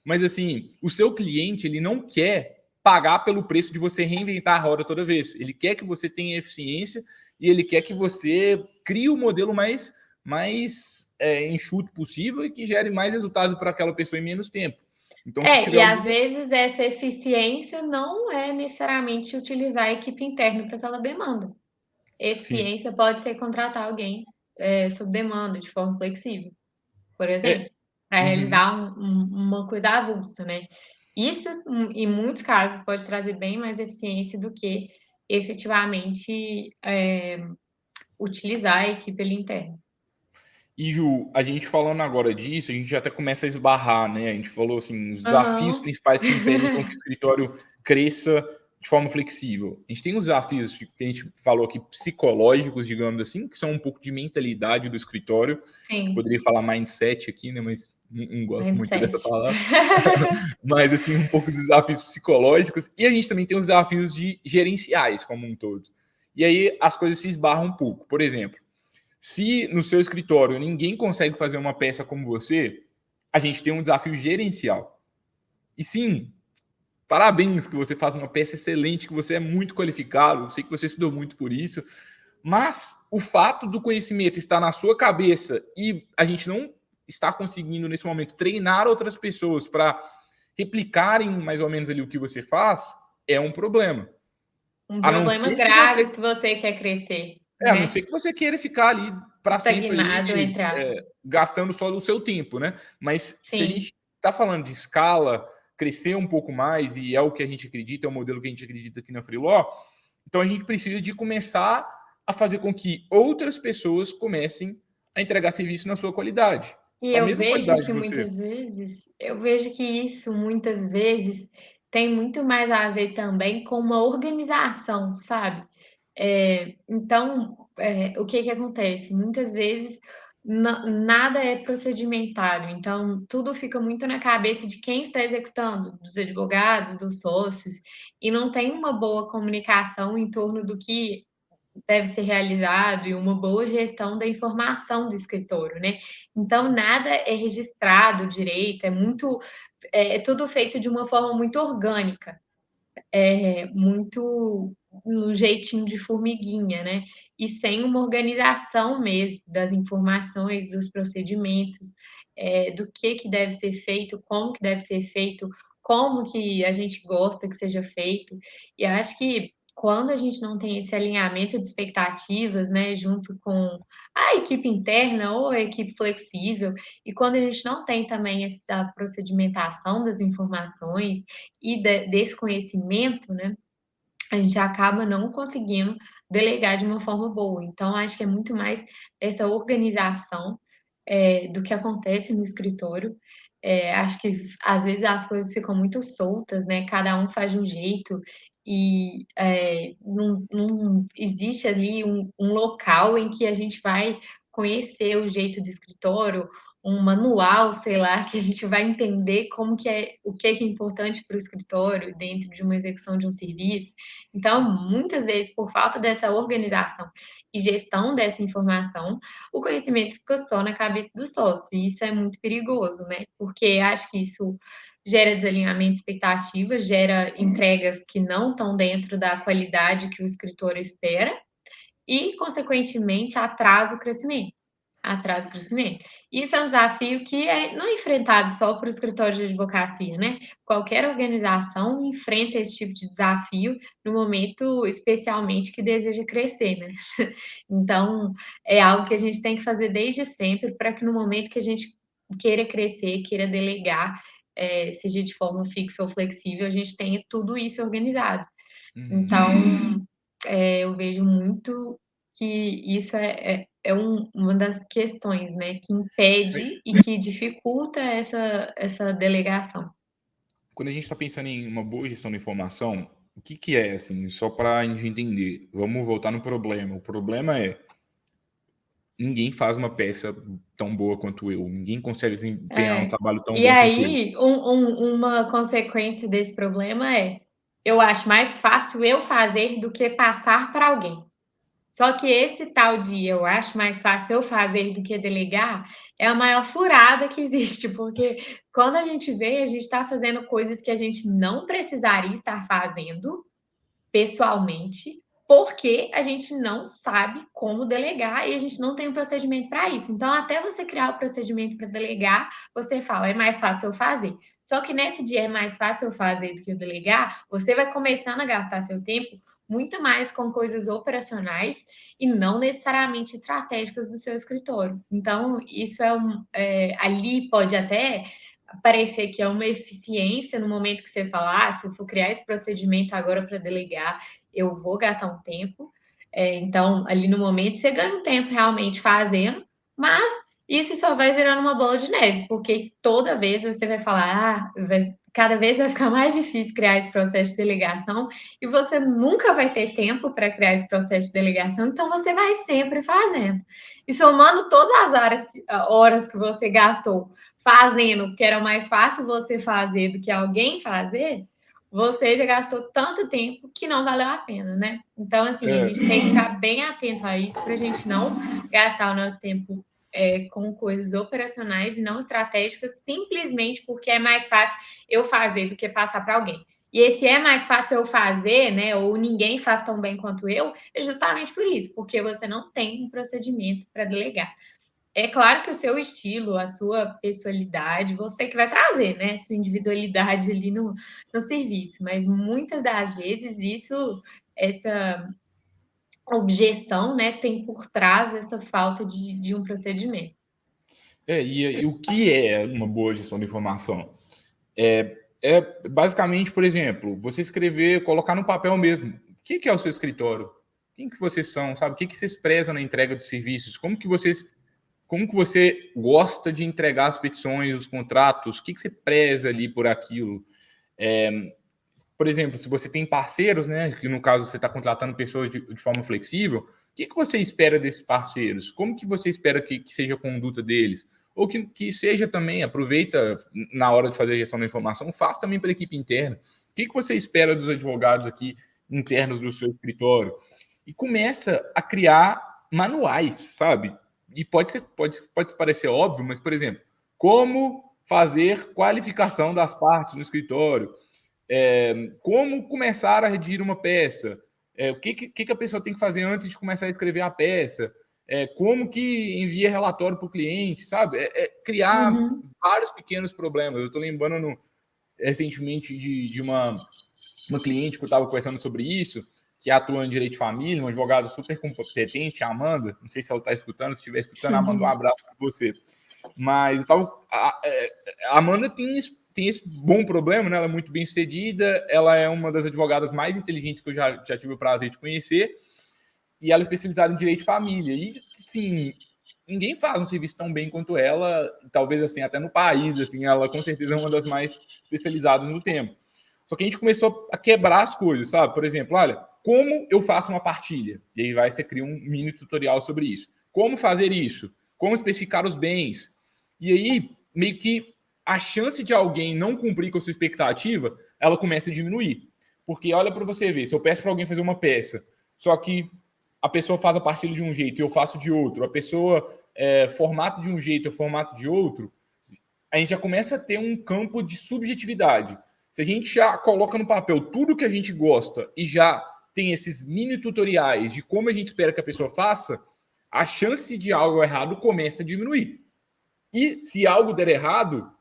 mas assim, o seu cliente, ele não quer pagar pelo preço de você reinventar a roda toda vez. Ele quer que você tenha eficiência e ele quer que você crie o modelo mais enxuto possível e que gere mais resultado para aquela pessoa em menos tempo. Então, se tiver E às algum. vezes essa eficiência não é necessariamente utilizar a equipe interna para aquela demanda. Sim. Eficiência pode ser contratar alguém sob demanda, de forma flexível, por É. exemplo, para Uhum. realizar uma coisa avulsa, né? Isso, em muitos casos, pode trazer bem mais eficiência do que efetivamente utilizar a equipe ali interna. E Ju, a gente falando agora disso, a gente já até começa a esbarrar, né? A gente falou assim, os desafios Aham. principais que impedem com que o escritório cresça de forma flexível. A gente tem os desafios que a gente falou aqui psicológicos, digamos assim, que são um pouco de mentalidade do escritório. A gente Sim, poderia falar mindset aqui, né? Mas não gosto muito dessa mindset. palavra. Mas assim, um pouco de desafios psicológicos. E a gente também tem os desafios gerenciais como um todo. E aí as coisas se esbarram um pouco. Por exemplo, se no seu escritório ninguém consegue fazer uma peça como você, a gente tem um desafio gerencial. E sim, parabéns que você faz uma peça excelente, que você é muito qualificado, sei que você estudou muito por isso, mas o fato do conhecimento estar na sua cabeça e a gente não está conseguindo nesse momento treinar outras pessoas para replicarem mais ou menos ali o que você faz, é um problema. Um A não problema ser que grave você se você quer crescer, a não né? ser que você queira ficar ali para sempre Estagnado, ali, entre aspas. gastando só o seu tempo, né? Mas se a Sim. gente está falando de escala, crescer um pouco mais, e é o que a gente acredita, é o modelo que a gente acredita aqui na Freeló, então a gente precisa de começar a fazer com que outras pessoas comecem a entregar serviço na sua qualidade, E com a eu mesma vejo qualidade que de você. muitas vezes eu vejo que isso muitas vezes tem muito mais a ver também com uma organização, sabe? Então, o que que acontece? Muitas vezes nada é procedimentado, então tudo fica muito na cabeça de quem está executando, dos advogados, dos sócios, e não tem uma boa comunicação em torno do que deve ser realizado e uma boa gestão da informação do escritório, né. Então nada é registrado direito, é tudo feito de uma forma muito orgânica, muito no jeitinho de formiguinha, né, e sem uma organização mesmo das informações, dos procedimentos, do que deve ser feito, como que deve ser feito, como que a gente gosta que seja feito. E eu acho que quando a gente não tem esse alinhamento de expectativas, né, junto com a equipe interna ou a equipe flexível, e quando a gente não tem também essa procedimentação das informações e desse conhecimento, né, a gente acaba não conseguindo delegar de uma forma boa. Então, acho que é muito mais essa organização do que acontece no escritório. Acho que às vezes as coisas ficam muito soltas, né? Cada um faz de um jeito e não existe ali um local em que a gente vai conhecer o jeito de escritório, um manual, sei lá, que a gente vai entender como que é o que é importante para o escritório dentro de uma execução de um serviço. Então, muitas vezes, por falta dessa organização e gestão dessa informação, o conhecimento fica só na cabeça do sócio, e isso é muito perigoso, né? Porque acho que isso gera desalinhamento de expectativas, gera entregas que não estão dentro da qualidade que o escritório espera e, consequentemente, atrasa o crescimento. Atrasa o crescimento. Isso é um desafio que não é enfrentado só por escritório de advocacia, né? Qualquer organização enfrenta esse tipo de desafio no momento, especialmente, que deseja crescer, né? Então, é algo que a gente tem que fazer desde sempre para que no momento que a gente queira crescer, queira delegar, seja de forma fixa ou flexível, a gente tenha tudo isso organizado. Então, eu vejo muito que isso uma das questões, né, que impede e que dificulta essa delegação. Quando a gente está pensando em uma boa gestão da informação, o que, que é, assim, só para a gente entender? Vamos voltar no problema. O problema é ninguém faz uma peça tão boa quanto eu, ninguém consegue desempenhar um É. trabalho tão E bom quanto eu. aí, uma consequência desse problema eu acho mais fácil eu fazer do que passar para alguém. Só que esse tal de eu acho mais fácil eu fazer do que delegar é a maior furada que existe, porque quando a gente vê, a gente está fazendo coisas que a gente não precisaria estar fazendo pessoalmente, porque a gente não sabe como delegar e a gente não tem um procedimento para isso. Então, até você criar o procedimento para delegar, você fala, é mais fácil eu fazer. Só que nesse dia é mais fácil eu fazer do que eu delegar, você vai começando a gastar seu tempo muito mais com coisas operacionais e não necessariamente estratégicas do seu escritório. Então, isso ali pode até parecer que é uma eficiência no momento que você fala, se eu for criar esse procedimento agora para delegar, eu vou gastar um tempo. Então, ali no momento, você ganha um tempo realmente fazendo, mas isso só vai virando uma bola de neve, porque toda vez você vai falar, cada vez vai ficar mais difícil criar esse processo de delegação e você nunca vai ter tempo para criar esse processo de delegação, então você vai sempre fazendo. E somando todas as horas que você gastou fazendo, que era mais fácil você fazer do que alguém fazer, você já gastou tanto tempo que não valeu a pena, né? Então, assim, a É, gente tem que ficar bem atento a isso para a gente não gastar o nosso tempo com coisas operacionais e não estratégicas, simplesmente porque é mais fácil eu fazer do que passar para alguém. E esse é mais fácil eu fazer, né? Ou ninguém faz tão bem quanto eu, é justamente por isso, porque você não tem um procedimento para delegar. É claro que o seu estilo, a sua pessoalidade, você que vai trazer, né? Sua individualidade ali no serviço, mas muitas das vezes essa objeção, né, tem por trás essa falta de um procedimento. e o que é uma boa gestão da informação? É basicamente, por exemplo, você escrever, colocar no papel mesmo. O que é o seu escritório? Quem que vocês são, sabe? O que vocês prezam na entrega de serviços? Como que você gosta de entregar as petições, os contratos? O que você preza ali por aquilo? Por exemplo, se você tem parceiros, né, que no caso você está contratando pessoas de forma flexível, o que você espera desses parceiros? Como que você espera que seja a conduta deles? Ou que seja também, aproveita na hora de fazer a gestão da informação, faça também para a equipe interna. O que você espera dos advogados aqui internos do seu escritório? E começa a criar manuais, sabe? E pode parecer óbvio, mas, por exemplo, como fazer qualificação das partes no escritório, como começar a redigir uma peça, o que a pessoa tem que fazer antes de começar a escrever a peça, como que envia relatório para o cliente, sabe? Criar Uhum. vários pequenos problemas. Eu estou lembrando recentemente de uma cliente que eu estava conversando sobre isso, que atua em direito de família, uma advogada super competente, a Amanda. Não sei se ela está escutando, se estiver escutando, Amanda, um abraço para você. Mas eu tava, a Amanda tem tem esse bom problema, né? Ela é muito bem sucedida, ela é uma das advogadas mais inteligentes que eu já tive o prazer de conhecer, e ela é especializada em direito de família. E, sim, ninguém faz um serviço tão bem quanto ela, talvez assim, até no país, assim, ela com certeza é uma das mais especializadas no tempo. Só que a gente começou a quebrar as coisas, sabe? Por exemplo, olha, como eu faço uma partilha? E aí você cria um mini tutorial sobre isso. Como fazer isso? Como especificar os bens? E aí, meio que a chance de alguém não cumprir com a sua expectativa, ela começa a diminuir. Porque olha para você ver, se eu peço para alguém fazer uma peça, só que a pessoa faz a partilha de um jeito e eu faço de outro, a pessoa formata de um jeito, eu formato de outro, a gente já começa a ter um campo de subjetividade. Se a gente já coloca no papel tudo que a gente gosta e já tem esses mini tutoriais de como a gente espera que a pessoa faça, a chance de algo errado começa a diminuir. E se algo der errado,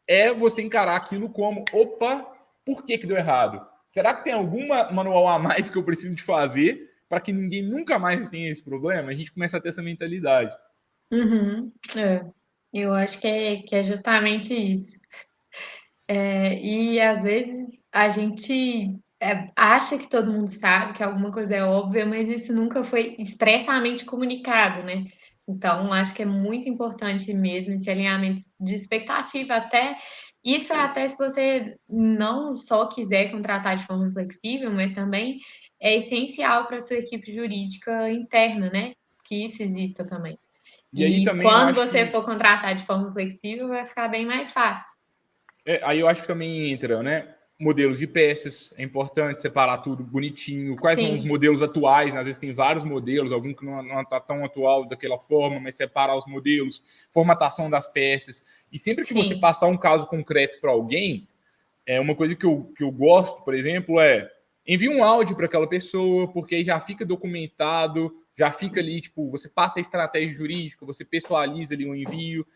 é você encarar aquilo como, opa, por que deu errado? Será que tem alguma manual a mais que eu preciso de fazer para que ninguém nunca mais tenha esse problema? A gente começa a ter essa mentalidade. Uhum, eu acho que é justamente isso. E às vezes a gente acha que todo mundo sabe que alguma coisa é óbvia, mas isso nunca foi expressamente comunicado, né? Então, acho que é muito importante mesmo esse alinhamento de expectativa. Até isso é até se você não só quiser contratar de forma flexível, mas também é essencial para a sua equipe jurídica interna, né? Que isso exista também. E aí E também eu quando acho você que for contratar de forma flexível, vai ficar bem mais fácil. aí eu acho que também entra, né? Modelos de peças, é importante separar tudo bonitinho. Quais são os Sim, modelos atuais? Né? Às vezes tem vários modelos, algum que não está tão atual daquela forma, mas separar os modelos, formatação das peças. E sempre que você sim. passar um caso concreto para alguém, uma coisa que eu gosto, por exemplo, envie um áudio para aquela pessoa, porque aí já fica documentado, já fica ali, tipo, você passa a estratégia jurídica, você pessoaliza ali o envio,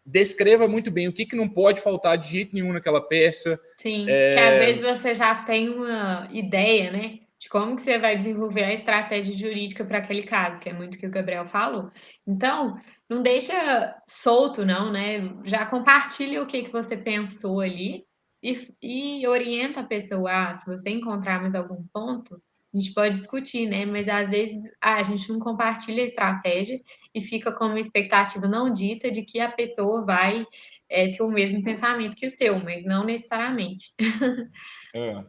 descreva muito bem o que não pode faltar de jeito nenhum naquela peça. Sim, que às vezes você já tem uma ideia, né, de como que você vai desenvolver a estratégia jurídica para aquele caso, que é muito o que o Gabriel falou. Então, não deixa solto, não, né? Já compartilha o que você pensou ali e orienta a pessoa. Se você encontrar mais algum ponto, a gente pode discutir, né? Mas às vezes a gente não compartilha a estratégia e fica com uma expectativa não dita de que a pessoa vai ter o mesmo pensamento que o seu, mas não necessariamente. É.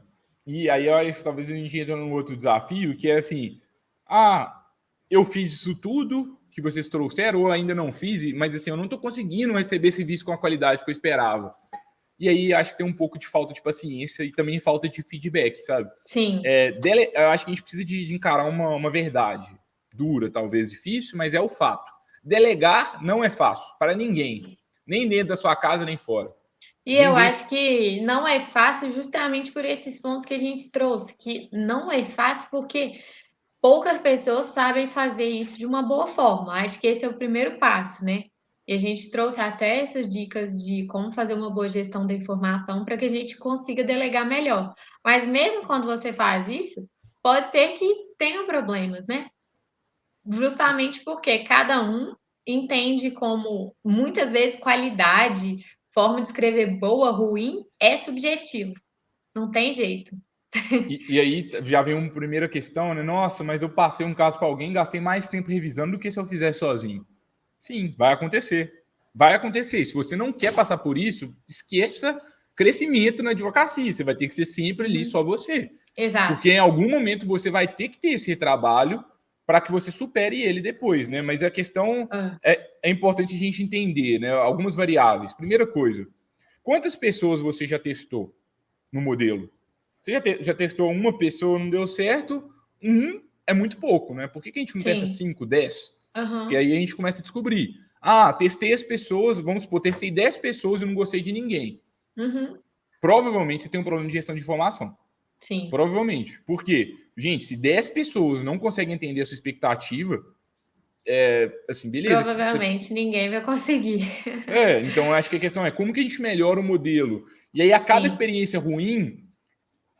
E aí, eu acho, talvez a gente entra num outro desafio, que é assim, ah, eu fiz isso tudo que vocês trouxeram, ou ainda não fiz, mas assim, eu não estou conseguindo receber esse serviço com a qualidade que eu esperava. E aí, acho que tem um pouco de falta de paciência e também falta de feedback, sabe? Sim, Eu acho que a gente precisa de encarar uma verdade dura, talvez difícil, mas é o fato. Delegar não é fácil para ninguém, nem dentro da sua casa, nem fora. e Nem eu dentro. acho que não é fácil justamente por esses pontos que a gente trouxe, que não é fácil porque poucas pessoas sabem fazer isso de uma boa forma. Acho que esse é o primeiro passo, né? E a gente trouxe até essas dicas de como fazer uma boa gestão da informação para que a gente consiga delegar melhor. Mas mesmo quando você faz isso, pode ser que tenha problemas, né? Justamente porque cada um entende como, muitas vezes, qualidade, forma de escrever boa, ruim, é subjetivo. Não tem jeito. E aí já vem uma primeira questão, né? Nossa, mas eu passei um caso para alguém, gastei mais tempo revisando do que se eu fizesse sozinho. Sim, vai acontecer. Vai acontecer. Se você não quer passar por isso, esqueça crescimento na advocacia. Você vai ter que ser sempre ali Uhum. só você. Exato. Porque em algum momento você vai ter que ter esse trabalho para que você supere ele depois, né? Mas a questão Ah, é importante a gente entender, né? Algumas variáveis. Primeira coisa, quantas pessoas você já testou no modelo? Você já testou uma pessoa, não deu certo? É muito pouco, né? Por que a gente não testa sim. 5, 10? Porque Aham. aí a gente começa a descobrir. Ah, testei as pessoas, vamos supor, testei 10 pessoas e não gostei de ninguém. Uhum. Provavelmente você tem um problema de gestão de informação. Sim. Provavelmente. Por quê? Gente, se 10 pessoas não conseguem entender a sua expectativa, assim, beleza. Provavelmente ninguém vai conseguir. Então eu acho que a questão é como que a gente melhora o modelo. E aí, a cada Sim. experiência ruim,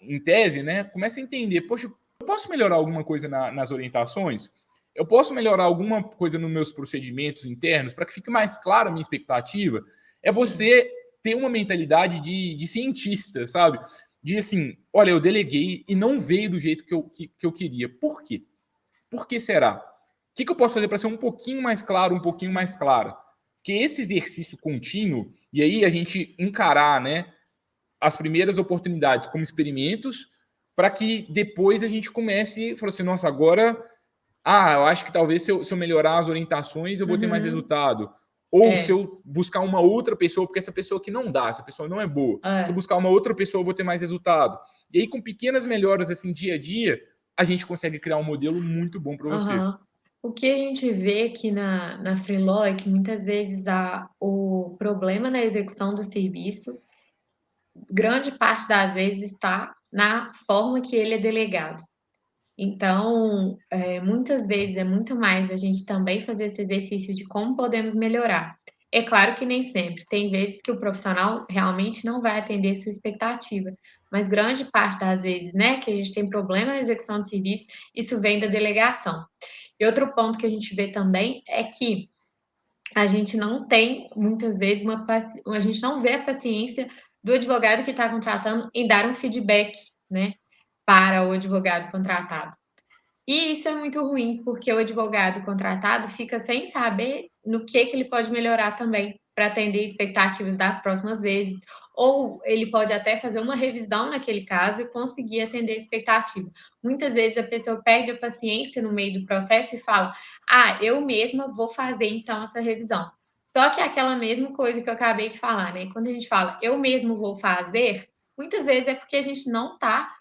em tese, né, começa a entender, poxa, eu posso melhorar alguma coisa nas orientações? Eu posso melhorar alguma coisa nos meus procedimentos internos para que fique mais clara a minha expectativa? É Sim. você ter uma mentalidade de cientista, sabe? De assim, olha, eu deleguei e não veio do jeito que eu queria. Por quê? Por que será? O que eu posso fazer para ser um pouquinho mais claro, um pouquinho mais clara? Que esse exercício contínuo, e aí a gente encarar, né, as primeiras oportunidades como experimentos, para que depois a gente comece a falar assim, nossa, agora, eu acho que talvez se eu melhorar as orientações, eu vou ter mais resultado. Ou se eu buscar uma outra pessoa, porque essa pessoa que não dá, essa pessoa não é boa. Se eu buscar uma outra pessoa, eu vou ter mais resultado. E aí, com pequenas melhoras, assim, dia a dia, a gente consegue criar um modelo muito bom para você. O que a gente vê aqui na Freeló é que muitas vezes o problema na execução do serviço, grande parte das vezes está na forma que ele é delegado. Então, muitas vezes é muito mais a gente também fazer esse exercício de como podemos melhorar. É claro que nem sempre, tem vezes que o profissional realmente não vai atender sua expectativa, mas grande parte das vezes, né, que a gente tem problema na execução de serviço, isso vem da delegação. E outro ponto que a gente vê também é que a gente não tem, muitas vezes, a gente não vê a paciência do advogado que está contratando em dar um feedback, né, para o advogado contratado. E isso é muito ruim, porque o advogado contratado fica sem saber no que ele pode melhorar também para atender expectativas das próximas vezes, ou ele pode até fazer uma revisão naquele caso e conseguir atender a expectativa. Muitas vezes a pessoa perde a paciência no meio do processo e fala: eu mesma vou fazer então essa revisão. Só que é aquela mesma coisa que eu acabei de falar, né? Quando a gente fala eu mesmo vou fazer, muitas vezes é porque a gente não está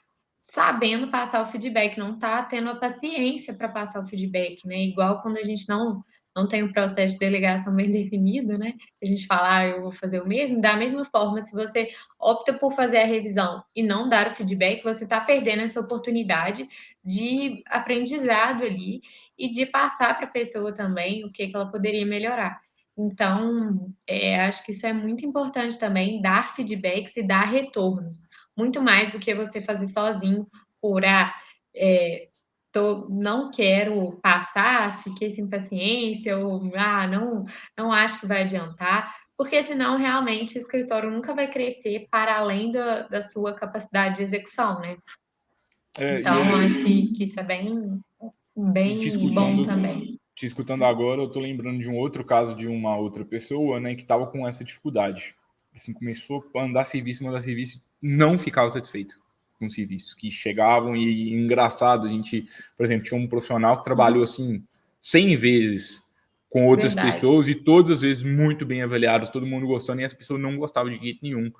sabendo passar o feedback, não está tendo a paciência para passar o feedback, né? Igual quando a gente não tem um processo de delegação bem definido, né? A gente fala, eu vou fazer o mesmo. Da mesma forma, se você opta por fazer a revisão e não dar o feedback, você está perdendo essa oportunidade de aprendizado ali e de passar para a pessoa também o que ela poderia melhorar. Então, acho que isso é muito importante também, dar feedbacks e dar retornos muito mais do que você fazer sozinho por não quero passar, fiquei sem paciência, ou não acho que vai adiantar, porque senão realmente o escritório nunca vai crescer para além da sua capacidade de execução, né? Então, acho que isso é bem, E bem bom também. te escutando agora, eu tô lembrando de um outro caso de uma outra pessoa, né, que tava com essa dificuldade. Assim, começou a mandar serviço, não ficava satisfeito com serviços que chegavam e engraçado, a gente, por exemplo, tinha um profissional que trabalhou assim 100 vezes com outras pessoas e todas as vezes muito bem avaliados, todo mundo gostando e essa pessoa não gostava de jeito nenhum.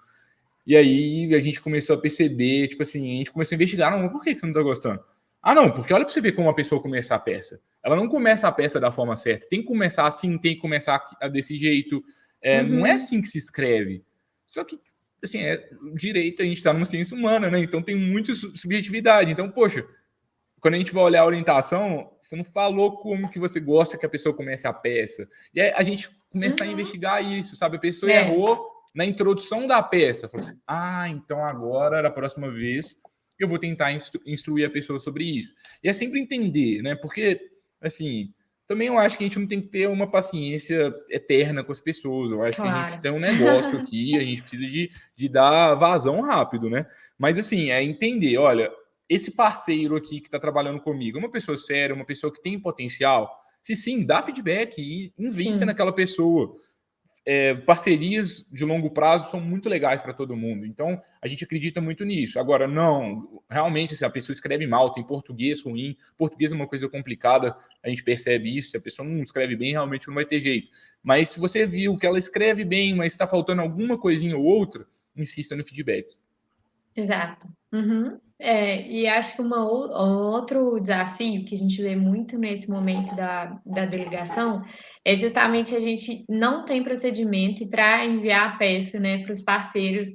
E aí a gente começou a perceber, tipo assim, a gente começou a investigar, não, por que você não tá gostando? Não, porque olha para você ver como a pessoa começa a peça. Ela não começa a peça da forma certa. Tem que começar assim, tem que começar desse jeito. Não é assim que se escreve. Só que, assim, direito, a gente está numa ciência humana, né? Então tem muita subjetividade. Então, poxa, quando a gente vai olhar a orientação, você não falou como que você gosta que a pessoa comece a peça. E aí a gente começa a investigar isso, sabe? A pessoa errou na introdução da peça. Falou assim, então agora, da próxima vez, eu vou tentar instruir a pessoa sobre isso. E é sempre entender, né? Porque, assim, também eu acho que a gente não tem que ter uma paciência eterna com as pessoas. Eu acho que a gente tem um negócio aqui, a gente precisa de dar vazão rápido, né? Mas, assim, é entender, olha, esse parceiro aqui que está trabalhando comigo é uma pessoa séria, uma pessoa que tem potencial? Se sim, dá feedback e invista naquela pessoa. Parcerias de longo prazo são muito legais para todo mundo. Então, a gente acredita muito nisso. Agora, não, realmente, se a pessoa escreve mal, tem português ruim, português é uma coisa complicada, a gente percebe isso. Se a pessoa não escreve bem, realmente não vai ter jeito. Mas se você viu que ela escreve bem, mas está faltando alguma coisinha ou outra, insista no feedback. Exato. E acho que outro desafio que a gente vê muito nesse momento da delegação é justamente a gente não tem procedimento para enviar a peça, né, para os parceiros,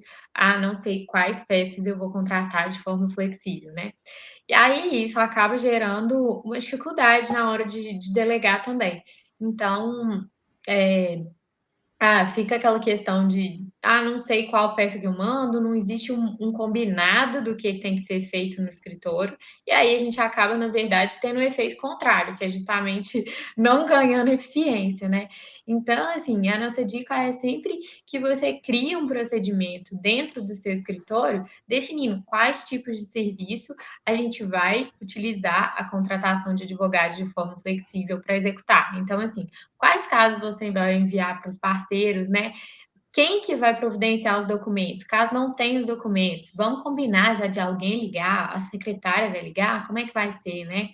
não sei quais peças eu vou contratar de forma flexível, né? E aí isso acaba gerando uma dificuldade na hora de delegar também. Então, fica aquela questão de não sei qual peça que eu mando, não existe um combinado do que tem que ser feito no escritório, e aí a gente acaba, na verdade, tendo um efeito contrário, que é justamente não ganhando eficiência, né? Então, assim, a nossa dica é sempre que você crie um procedimento dentro do seu escritório, definindo quais tipos de serviço a gente vai utilizar a contratação de advogados de forma flexível para executar. Então, assim, quais casos você vai enviar para os parceiros, né? Quem que vai providenciar os documentos? Caso não tenha os documentos, vamos combinar já de alguém ligar, a secretária vai ligar? Como é que vai ser, né?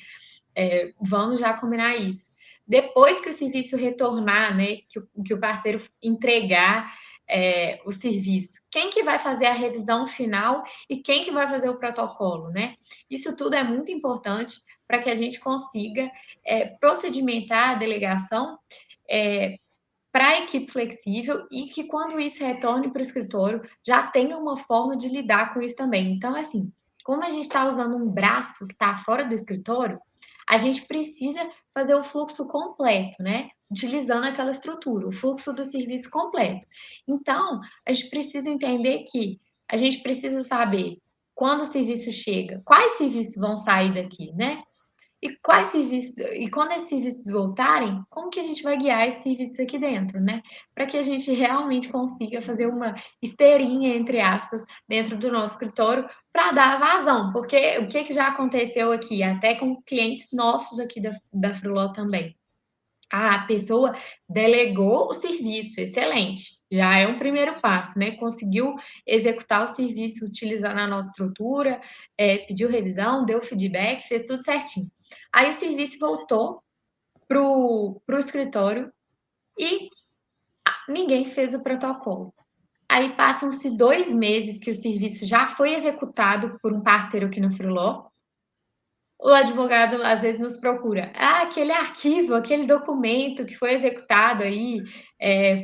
Vamos já combinar isso. Depois que o serviço retornar, né, que o parceiro entregar o serviço, quem que vai fazer a revisão final e quem que vai fazer o protocolo, né? Isso tudo é muito importante para que a gente consiga procedimentar a delegação para a equipe flexível e que quando isso retorne para o escritório já tenha uma forma de lidar com isso também. Então, assim, como a gente está usando um braço que está fora do escritório, a gente precisa fazer o fluxo completo, né? Utilizando aquela estrutura, o fluxo do serviço completo. Então, a gente precisa entender que a gente precisa saber quando o serviço chega, quais serviços vão sair daqui, né? E quais serviços, e quando esses serviços voltarem, como que a gente vai guiar esses serviços aqui dentro, né? Para que a gente realmente consiga fazer uma esteirinha, entre aspas, dentro do nosso escritório para dar vazão. Porque o que já aconteceu aqui, até com clientes nossos aqui da Fruló também. A pessoa delegou o serviço, excelente. Já é um primeiro passo, né? Conseguiu executar o serviço utilizando a nossa estrutura, pediu revisão, deu feedback, fez tudo certinho. Aí o serviço voltou para o escritório e ninguém fez o protocolo. Aí passam-se 2 meses que o serviço já foi executado por um parceiro aqui no Freeló. O advogado às vezes nos procura. Aquele arquivo, aquele documento que foi executado aí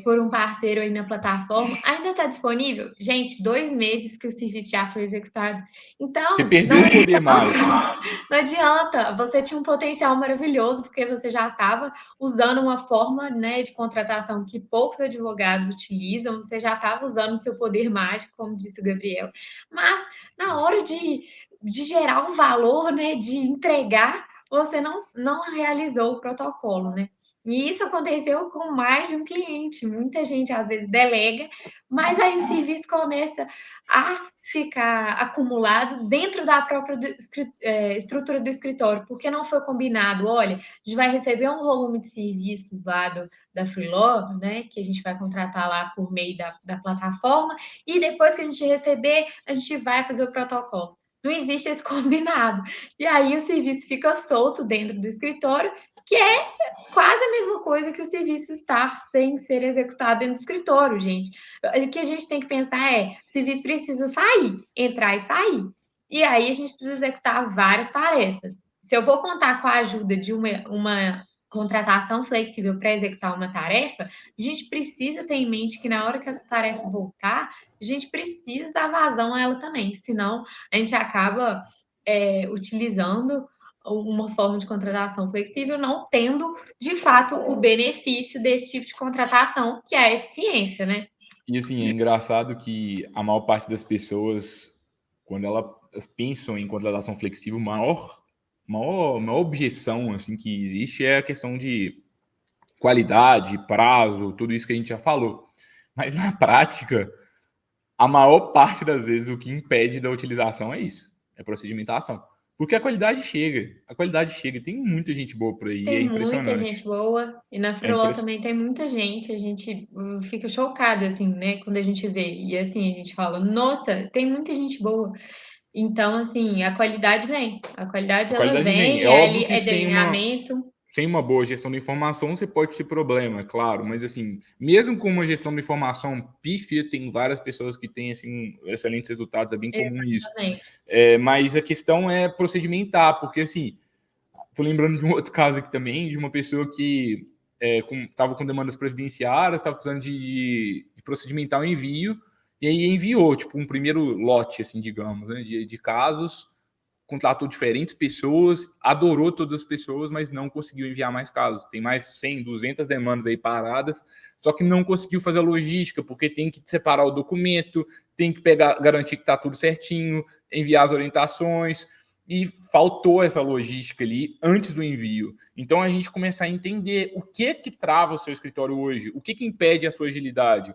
por um parceiro aí na plataforma, ainda está disponível? Gente, 2 meses que o serviço já foi executado. Você Então, perdeu o poder mágico. não adianta. Você tinha um potencial maravilhoso, porque você já estava usando uma forma, né, de contratação que poucos advogados utilizam, você já estava usando o seu poder mágico, como disse o Gabriel. Mas, na hora de gerar um valor, né, de entregar, você não realizou o protocolo, né? E isso aconteceu com mais de um cliente. Muita gente às vezes delega, mas aí o serviço começa a ficar acumulado dentro da própria estrutura do escritório, porque não foi combinado. Olha, a gente vai receber um volume de serviços lá da Freelove, né, que a gente vai contratar lá por meio da plataforma, e depois que a gente receber, a gente vai fazer o protocolo. Não existe esse combinado. E aí o serviço fica solto dentro do escritório, que é quase a mesma coisa que o serviço estar sem ser executado dentro do escritório, gente. O que a gente tem que pensar é: o serviço precisa sair, entrar e sair. E aí a gente precisa executar várias tarefas. Se eu vou contar com a ajuda de uma contratação flexível para executar uma tarefa, a gente precisa ter em mente que na hora que essa tarefa voltar, a gente precisa dar vazão a ela também, senão a gente acaba utilizando uma forma de contratação flexível, não tendo, de fato, o benefício desse tipo de contratação, que é a eficiência, né? E assim, é engraçado que a maior parte das pessoas, quando elas pensam em contratação flexível, maior objeção assim, que existe é a questão de qualidade, prazo, tudo isso que a gente já falou. Mas na prática, a maior parte das vezes o que impede da utilização é isso, é procedimentação. Porque a qualidade chega, tem muita gente boa por aí, é Tem muita gente impressionante. boa, e na É Freeló impress... também tem muita gente, a gente fica chocado, assim, né, quando a gente vê, e assim, a gente fala, nossa, tem muita gente boa. Então, assim, a qualidade A ela qualidade vem. É vem, óbvio que é de alinhamento. sem uma boa gestão da informação, você pode ter problema, é claro, mas assim, mesmo com uma gestão da informação pífia, tem várias pessoas que têm assim, excelentes resultados, é bem comum isso. Exatamente. Mas a questão é procedimentar, porque assim, tô lembrando de um outro caso aqui também, de uma pessoa que estava com demandas previdenciárias, estava precisando de procedimentar o envio, e aí enviou, tipo, um primeiro lote, assim, digamos, né, de casos, contratou diferentes pessoas, adorou todas as pessoas, mas não conseguiu enviar mais casos. Tem mais 100, 200 demandas aí paradas, só que não conseguiu fazer a logística, porque tem que separar o documento, tem que pegar, garantir que está tudo certinho, enviar as orientações, e faltou essa logística ali antes do envio. Então a gente começa a entender o que trava o seu escritório hoje, o que impede a sua agilidade.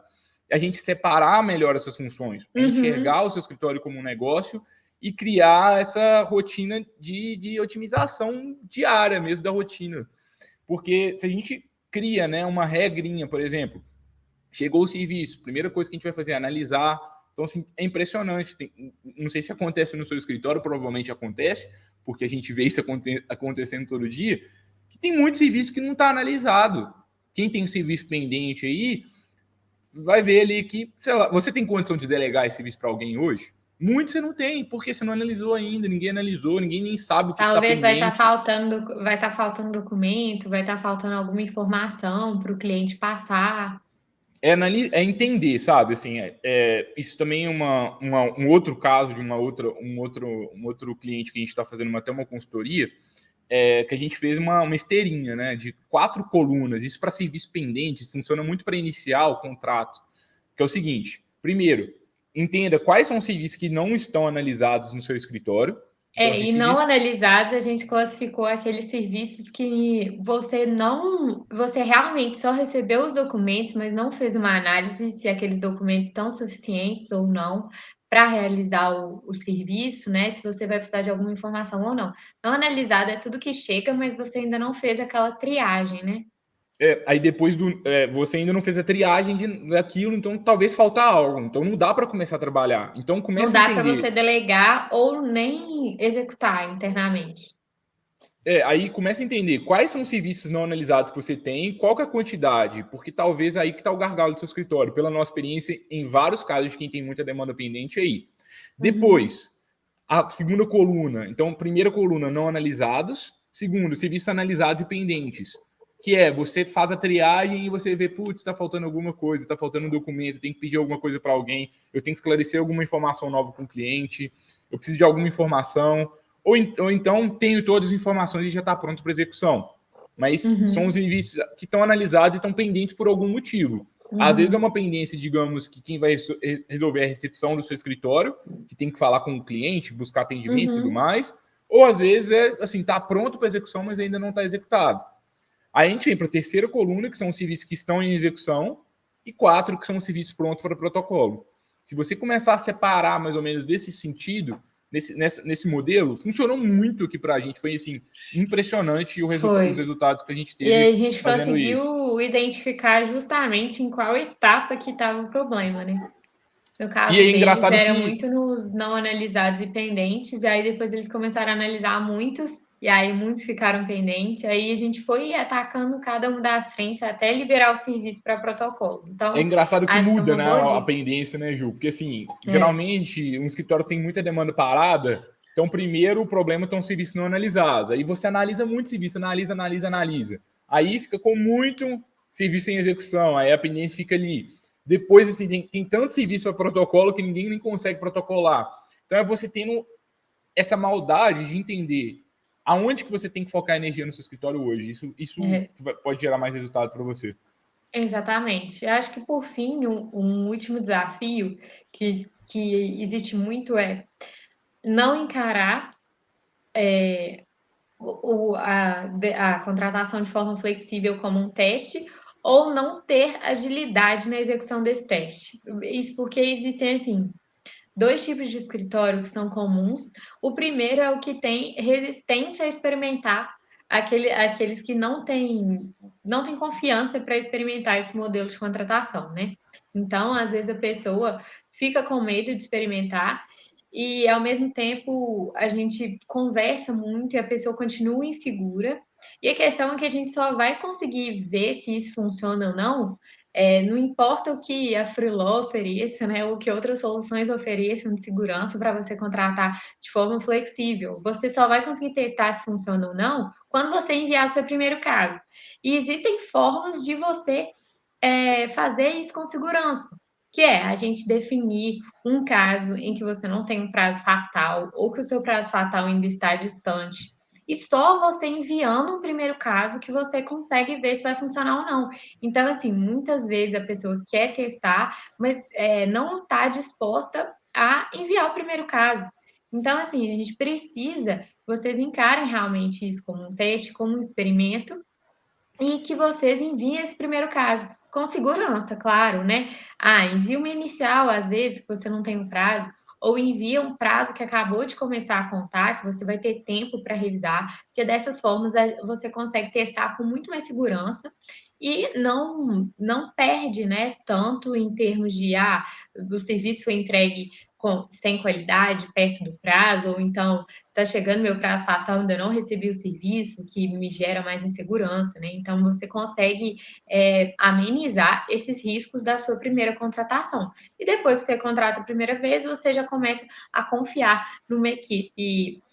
A gente separar melhor essas funções, enxergar o seu escritório como um negócio e criar essa rotina de otimização diária mesmo da rotina. Porque se a gente cria, né, uma regrinha, por exemplo, chegou o serviço, primeira coisa que a gente vai fazer é analisar. Então, assim, é impressionante. Não sei se acontece no seu escritório, provavelmente acontece, porque a gente vê isso acontecendo todo dia, que tem muito serviço que não está analisado. Quem tem um serviço pendente aí, vai ver ali que, sei lá, você tem condição de delegar esse serviço para alguém hoje? Muito você não tem, porque você não analisou ainda, ninguém analisou, ninguém nem sabe o que está Talvez pendente. vai estar faltando documento, vai estar faltando alguma informação para o cliente passar. É entender, sabe? Assim, isso também é um outro caso de um outro cliente que a gente está fazendo até uma consultoria, que a gente fez uma esteirinha, né, de 4 colunas. Isso para serviço pendente funciona muito para iniciar o contrato, que é o seguinte: primeiro, entenda quais são os serviços que não estão analisados no seu escritório. Então, assim, E não analisados, a gente classificou aqueles serviços que você realmente só recebeu os documentos, mas não fez uma análise se aqueles documentos estão suficientes ou não para realizar o serviço, né? Se você vai precisar de alguma informação ou não. Não analisado é tudo que chega, mas você ainda não fez aquela triagem, né? Aí depois você ainda não fez a triagem daquilo, então talvez falta algo. Então não dá para começar a trabalhar. Então Não começa a dá para você entender. delegar ou nem executar internamente. Aí começa a entender quais são os serviços não analisados que você tem, qual que é a quantidade, porque talvez aí que está o gargalo do seu escritório, pela nossa experiência, em vários casos de quem tem muita demanda pendente aí. Depois, a segunda coluna. Então, primeira coluna, não analisados. Segundo, serviços analisados e pendentes. Que é, você faz a triagem e você vê, putz, está faltando alguma coisa, está faltando um documento, tem que pedir alguma coisa para alguém, eu tenho que esclarecer alguma informação nova com o cliente, eu preciso de alguma informação, ou então tenho todas as informações e já está pronto para execução. Mas são os serviços que estão analisados e estão pendentes por algum motivo. Às vezes é uma pendência, digamos, que quem vai resolver a recepção do seu escritório, que tem que falar com o cliente, buscar atendimento e tudo mais, ou às vezes assim, está pronto para execução, mas ainda não está executado. Aí a gente vem para a terceira coluna, que são os serviços que estão em execução, e 4, que são os serviços prontos para protocolo. Se você começar a separar mais ou menos desse sentido, nesse modelo, funcionou muito aqui para a gente. Foi assim, impressionante os resultados que a gente teve e aí a gente fazendo conseguiu isso. identificar justamente em qual etapa que estava o problema, né? No E caso é deles, engraçado era que muito nos não analisados e pendentes, e aí depois eles começaram a analisar muitos, e aí muitos ficaram pendentes, aí a gente foi atacando cada uma das frentes até liberar o serviço para protocolo. é Então, engraçado que acho que é muda, uma né, boa a dica. pendência, né, Ju? Porque, assim, geralmente, um escritório tem muita demanda parada, então, primeiro, o problema estão os serviços não analisados. Aí você analisa muito serviço, analisa. Aí fica com muito serviço em execução, aí a pendência fica ali. Depois, assim, tem tanto serviço para protocolo que ninguém nem consegue protocolar. Então, é você tendo essa maldade de entender aonde que você tem que focar a energia no seu escritório hoje. Isso pode gerar mais resultado para você. Exatamente. Eu acho que, por fim, um último desafio que existe muito é não encarar a contratação de forma flexível como um teste ou não ter agilidade na execução desse teste. Isso porque existem, assim, dois tipos de escritório que são comuns. O primeiro é o que tem resistente a experimentar, aqueles que não têm confiança para experimentar esse modelo de contratação, né? Então, às vezes a pessoa fica com medo de experimentar e, ao mesmo tempo, a gente conversa muito e a pessoa continua insegura. E a questão é que a gente só vai conseguir ver se isso funciona ou não, não importa o que a Freeló ofereça, né, ou que outras soluções ofereçam de segurança para você contratar de forma flexível. Você só vai conseguir testar se funciona ou não quando você enviar seu primeiro caso. E existem formas de você fazer isso com segurança, que é a gente definir um caso em que você não tem um prazo fatal ou que o seu prazo fatal ainda está distante. E só você enviando o primeiro caso que você consegue ver se vai funcionar ou não. Então, assim, muitas vezes a pessoa quer testar, mas não está disposta a enviar o primeiro caso. Então, assim, a gente precisa que vocês encarem realmente isso como um teste, como um experimento, e que vocês enviem esse primeiro caso, com segurança, claro, né? Envia uma inicial, às vezes, que você não tem um prazo, ou envia um prazo que acabou de começar a contar, que você vai ter tempo para revisar, porque dessas formas você consegue testar com muito mais segurança e não perde, né, tanto em termos de o serviço foi entregue sem qualidade, perto do prazo, ou então está chegando meu prazo fatal, ainda não recebi o serviço, que me gera mais insegurança, né? Então você consegue amenizar esses riscos da sua primeira contratação. E depois que você contrata a primeira vez, você já começa a confiar numa equipe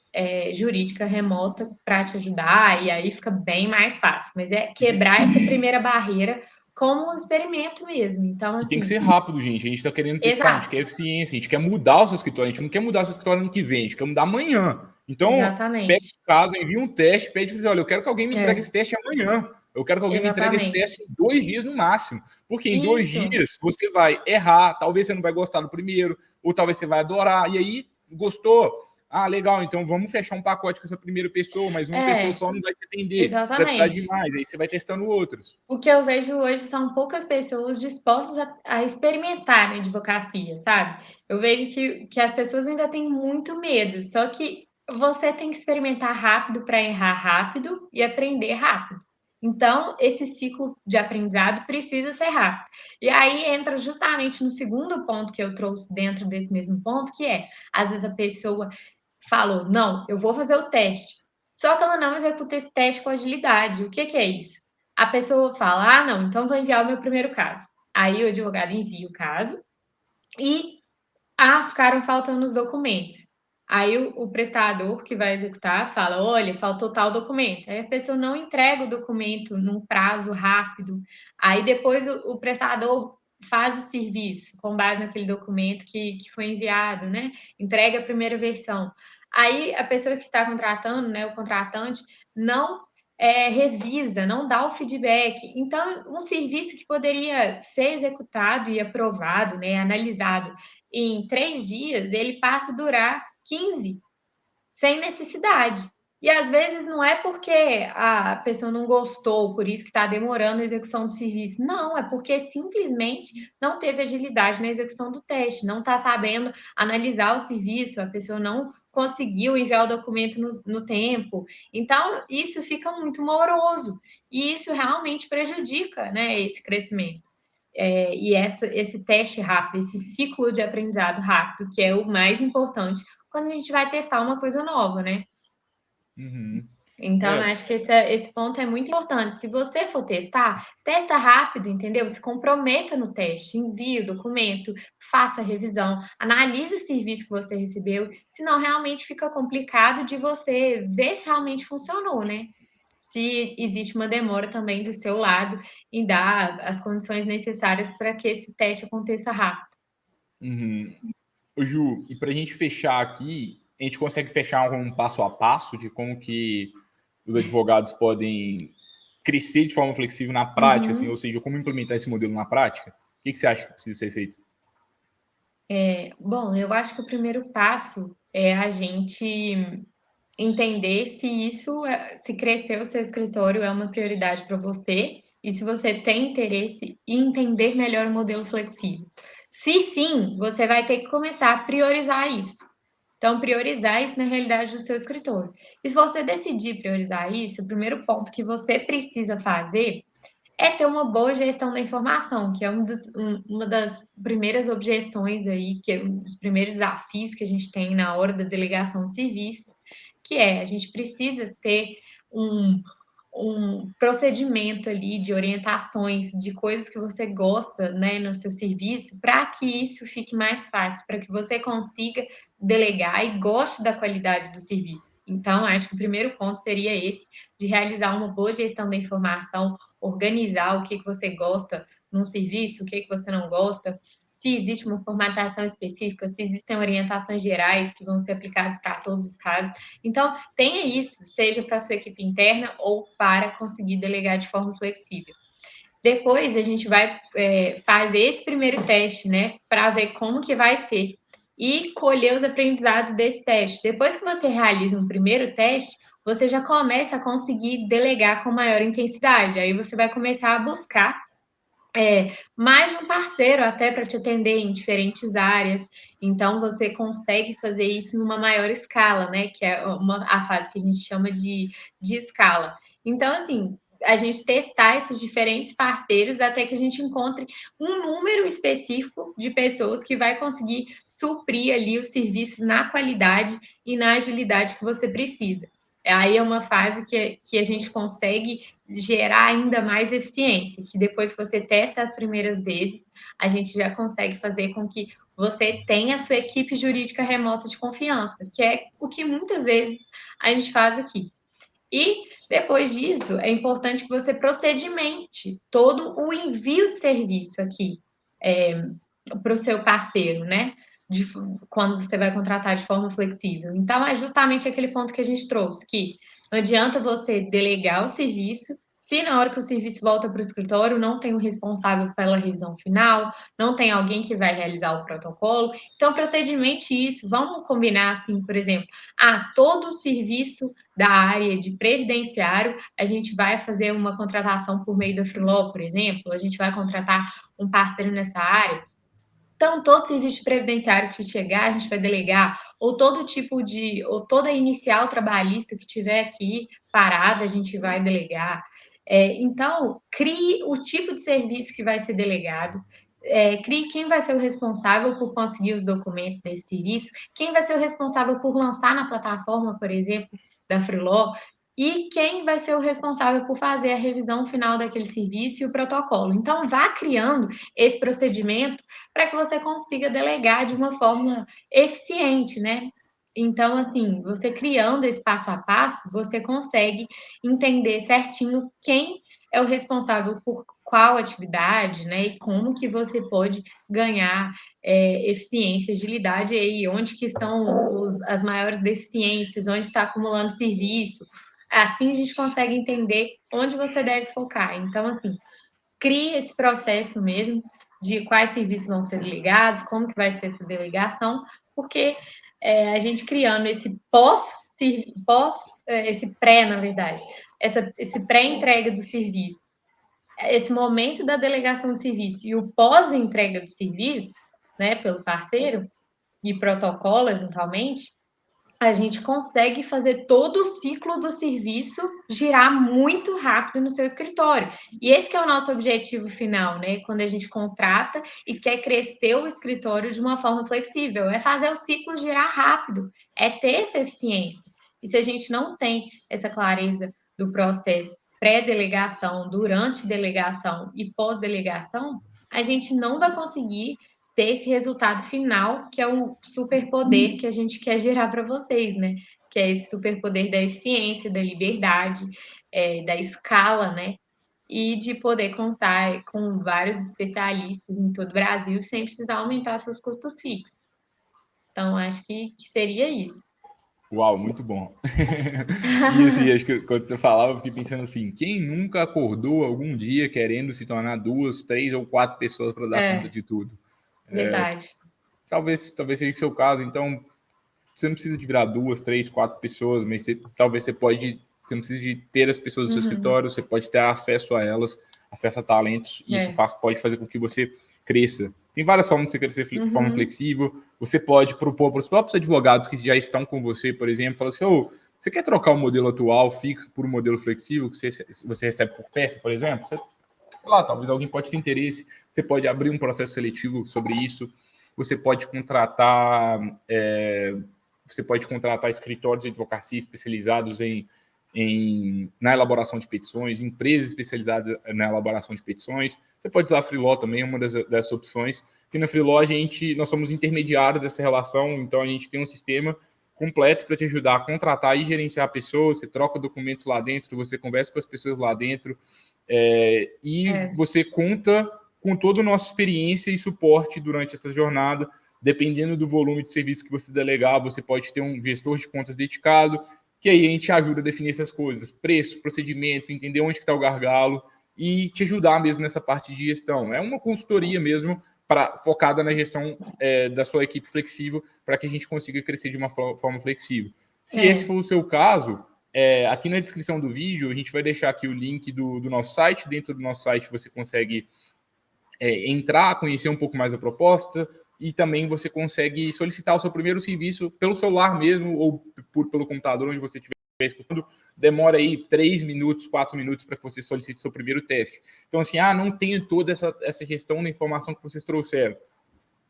jurídica remota para te ajudar, e aí fica bem mais fácil. Mas é quebrar essa primeira barreira como um experimento mesmo. Então, E tem que assim, ser rápido, gente. A gente está querendo testar, a gente exato, quer eficiência, a gente quer mudar o seu escritório, a gente não quer mudar o seu escritório ano que vem, a gente quer mudar amanhã. Então, pede exatamente. o caso, envia um teste, pede, olha, eu quero que alguém me entregue esse teste amanhã. Eu quero que alguém me entregue esse Exatamente. teste em 2 dias no máximo. Porque em dois Isso. dias você vai errar, talvez você não vai gostar do primeiro, ou talvez você vai adorar. E aí, gostou? Legal, então vamos fechar um pacote com essa primeira pessoa, mas uma pessoa É, só não vai te atender. Você vai precisar de exatamente. mais, aí você vai testando outros. O que eu vejo hoje são poucas pessoas dispostas a experimentar na advocacia, sabe? Eu vejo que as pessoas ainda têm muito medo, só que você tem que experimentar rápido para errar rápido e aprender rápido. Então, esse ciclo de aprendizado precisa ser rápido. E aí entra justamente no segundo ponto que eu trouxe dentro desse mesmo ponto, que é, às vezes a pessoa falou, não, eu vou fazer o teste. Só que ela não executa esse teste com agilidade. O que que é isso? A pessoa fala, não, então vou enviar o meu primeiro caso. Aí o advogado envia o caso e, ficaram faltando os documentos. Aí o prestador que vai executar fala, olha, faltou tal documento. Aí a pessoa não entrega o documento num prazo rápido. Aí depois o prestador faz o serviço com base naquele documento que foi enviado, né? Entrega a primeira versão. Aí a pessoa que está contratando, né, o contratante, não revisa, não dá o feedback. Então, um serviço que poderia ser executado e aprovado, né, analisado em 3 dias, ele passa a durar 15, sem necessidade. E às vezes não é porque a pessoa não gostou, por isso que está demorando a execução do serviço. Não, é porque simplesmente não teve agilidade na execução do teste, não está sabendo analisar o serviço, a pessoa não conseguiu enviar o documento no tempo. Então, isso fica muito moroso e isso realmente prejudica, né, esse crescimento. Esse teste rápido, esse ciclo de aprendizado rápido, que é o mais importante quando a gente vai testar uma coisa nova, né? Uhum. Então, eu É, acho que esse ponto é muito importante. Se você for testar, testa rápido, entendeu? Se comprometa no teste, envie o documento, faça a revisão, analise o serviço que você recebeu, senão realmente fica complicado de você ver se realmente funcionou, né? Se existe uma demora também do seu lado em dar as condições necessárias para que esse teste aconteça rápido. uhum. Ô, Ju, e para a gente fechar aqui, a gente consegue fechar um passo a passo de como que os advogados podem crescer de forma flexível na prática, assim, ou Uhum. seja, como implementar esse modelo na prática? O que você acha que precisa ser feito? Bom, eu acho que o primeiro passo é a gente entender se se crescer o seu escritório é uma prioridade para você e se você tem interesse em entender melhor o modelo flexível. Se sim, você vai ter que começar a priorizar isso. Então, priorizar isso na realidade do seu escritório. E se você decidir priorizar isso, o primeiro ponto que você precisa fazer é ter uma boa gestão da informação, que é uma das primeiras objeções aí, que é um dos primeiros desafios que a gente tem na hora da delegação de serviços, que é a gente precisa ter um, um procedimento ali de orientações, de coisas que você gosta, né, no seu serviço, para que isso fique mais fácil, para que você consiga delegar e goste da qualidade do serviço. Então, acho que o primeiro ponto seria esse, de realizar uma boa gestão da informação, organizar o que você gosta num serviço, o que você não gosta, se existe uma formatação específica, se existem orientações gerais que vão ser aplicadas para todos os casos. Então, tenha isso, seja para a sua equipe interna ou para conseguir delegar de forma flexível. Depois, a gente vai fazer esse primeiro teste, né, para ver como que vai ser e colher os aprendizados desse teste. Depois que você realiza um primeiro teste, você já começa a conseguir delegar com maior intensidade. Aí você vai começar a buscar mais de um parceiro até para te atender em diferentes áreas. Então, você consegue fazer isso numa maior escala, né? Que é a fase que a gente chama de escala. Então, assim, a gente testar esses diferentes parceiros até que a gente encontre um número específico de pessoas que vai conseguir suprir ali os serviços na qualidade e na agilidade que você precisa. Aí é uma fase que a gente consegue gerar ainda mais eficiência, que depois que você testa as primeiras vezes, a gente já consegue fazer com que você tenha a sua equipe jurídica remota de confiança, que é o que muitas vezes a gente faz aqui. E depois disso, é importante que você procedimente todo o envio de serviço aqui para o seu parceiro, né? Quando você vai contratar de forma flexível. Então, é justamente aquele ponto que a gente trouxe, que não adianta você delegar o serviço se na hora que o serviço volta para o escritório não tem o responsável pela revisão final, não tem alguém que vai realizar o protocolo. Então, procedimente isso, vamos combinar assim, por exemplo, todo o serviço da área de previdenciário, a gente vai fazer uma contratação por meio da Freeló, por exemplo, a gente vai contratar um parceiro nessa área. Então, todo serviço previdenciário que chegar, a gente vai delegar, ou todo tipo de, ou toda inicial trabalhista que tiver aqui parada, a gente vai delegar. Então, crie o tipo de serviço que vai ser delegado, crie quem vai ser o responsável por conseguir os documentos desse serviço, quem vai ser o responsável por lançar na plataforma, por exemplo, da Freeló, e quem vai ser o responsável por fazer a revisão final daquele serviço e o protocolo. Então, vá criando esse procedimento para que você consiga delegar de uma forma eficiente, né? Então, assim, você criando esse passo a passo, você consegue entender certinho quem é o responsável por qual atividade, né? E como que você pode ganhar eficiência, agilidade e onde que estão as maiores deficiências, onde está acumulando serviço. Assim a gente consegue entender onde você deve focar. Então, assim, crie esse processo mesmo de quais serviços vão ser delegados, como que vai ser essa delegação, porque a gente criando esse esse pré, na verdade, esse pré-entrega do serviço, esse momento da delegação de serviço e o pós-entrega do serviço, né, pelo parceiro, e protocolo, eventualmente, a gente consegue fazer todo o ciclo do serviço girar muito rápido no seu escritório. E esse que é o nosso objetivo final, né? Quando a gente contrata e quer crescer o escritório de uma forma flexível, é fazer o ciclo girar rápido, é ter essa eficiência. E se a gente não tem essa clareza do processo pré-delegação, durante delegação e pós-delegação, a gente não vai conseguir ter esse resultado final, que é o superpoder que a gente quer gerar para vocês, né? Que é esse superpoder da eficiência, da liberdade, da escala, né? E de poder contar com vários especialistas em todo o Brasil sem precisar aumentar seus custos fixos. Então, acho que seria isso. Uau, muito bom. E assim, acho que quando você falava, eu fiquei pensando assim, quem nunca acordou algum dia querendo se tornar 2, 3 ou 4 pessoas para dar conta de tudo? Verdade. Talvez seja o seu caso, então você não precisa de virar 2, 3, 4 pessoas, mas talvez você não precisa de ter as pessoas do seu escritório, você pode ter acesso a elas, acesso a talentos, e isso pode fazer com que você cresça. Tem várias formas de você crescer de forma flexível. Você pode propor para os próprios advogados que já estão com você, por exemplo, falar assim, você quer trocar o modelo atual fixo por um modelo flexível que você recebe por peça, por exemplo? Sei lá, talvez alguém pode ter interesse. Você pode abrir um processo seletivo sobre isso. Você pode contratar escritórios de advocacia especializados na elaboração de petições, empresas especializadas na elaboração de petições. Você pode usar a Freeló também, uma dessas opções. Porque na Freeló nós somos intermediários dessa relação, então a gente tem um sistema completo para te ajudar a contratar e gerenciar pessoas. Você troca documentos lá dentro, você conversa com as pessoas lá dentro, e você conta com toda a nossa experiência e suporte durante essa jornada. Dependendo do volume de serviço que você delegar, você pode ter um gestor de contas dedicado, que aí a gente ajuda a definir essas coisas, preço, procedimento, entender onde está o gargalo e te ajudar mesmo nessa parte de gestão. É uma consultoria mesmo focada na gestão da sua equipe flexível, para que a gente consiga crescer de uma forma flexível. Se esse for o seu caso, aqui na descrição do vídeo, a gente vai deixar aqui o link do nosso site. Dentro do nosso site você consegue entrar, conhecer um pouco mais a proposta, e também você consegue solicitar o seu primeiro serviço pelo celular mesmo, ou pelo computador, onde você estiver escutando. Demora aí 3 minutos, 4 minutos para que você solicite o seu primeiro teste. Então, assim, não tenho toda essa gestão da informação que vocês trouxeram.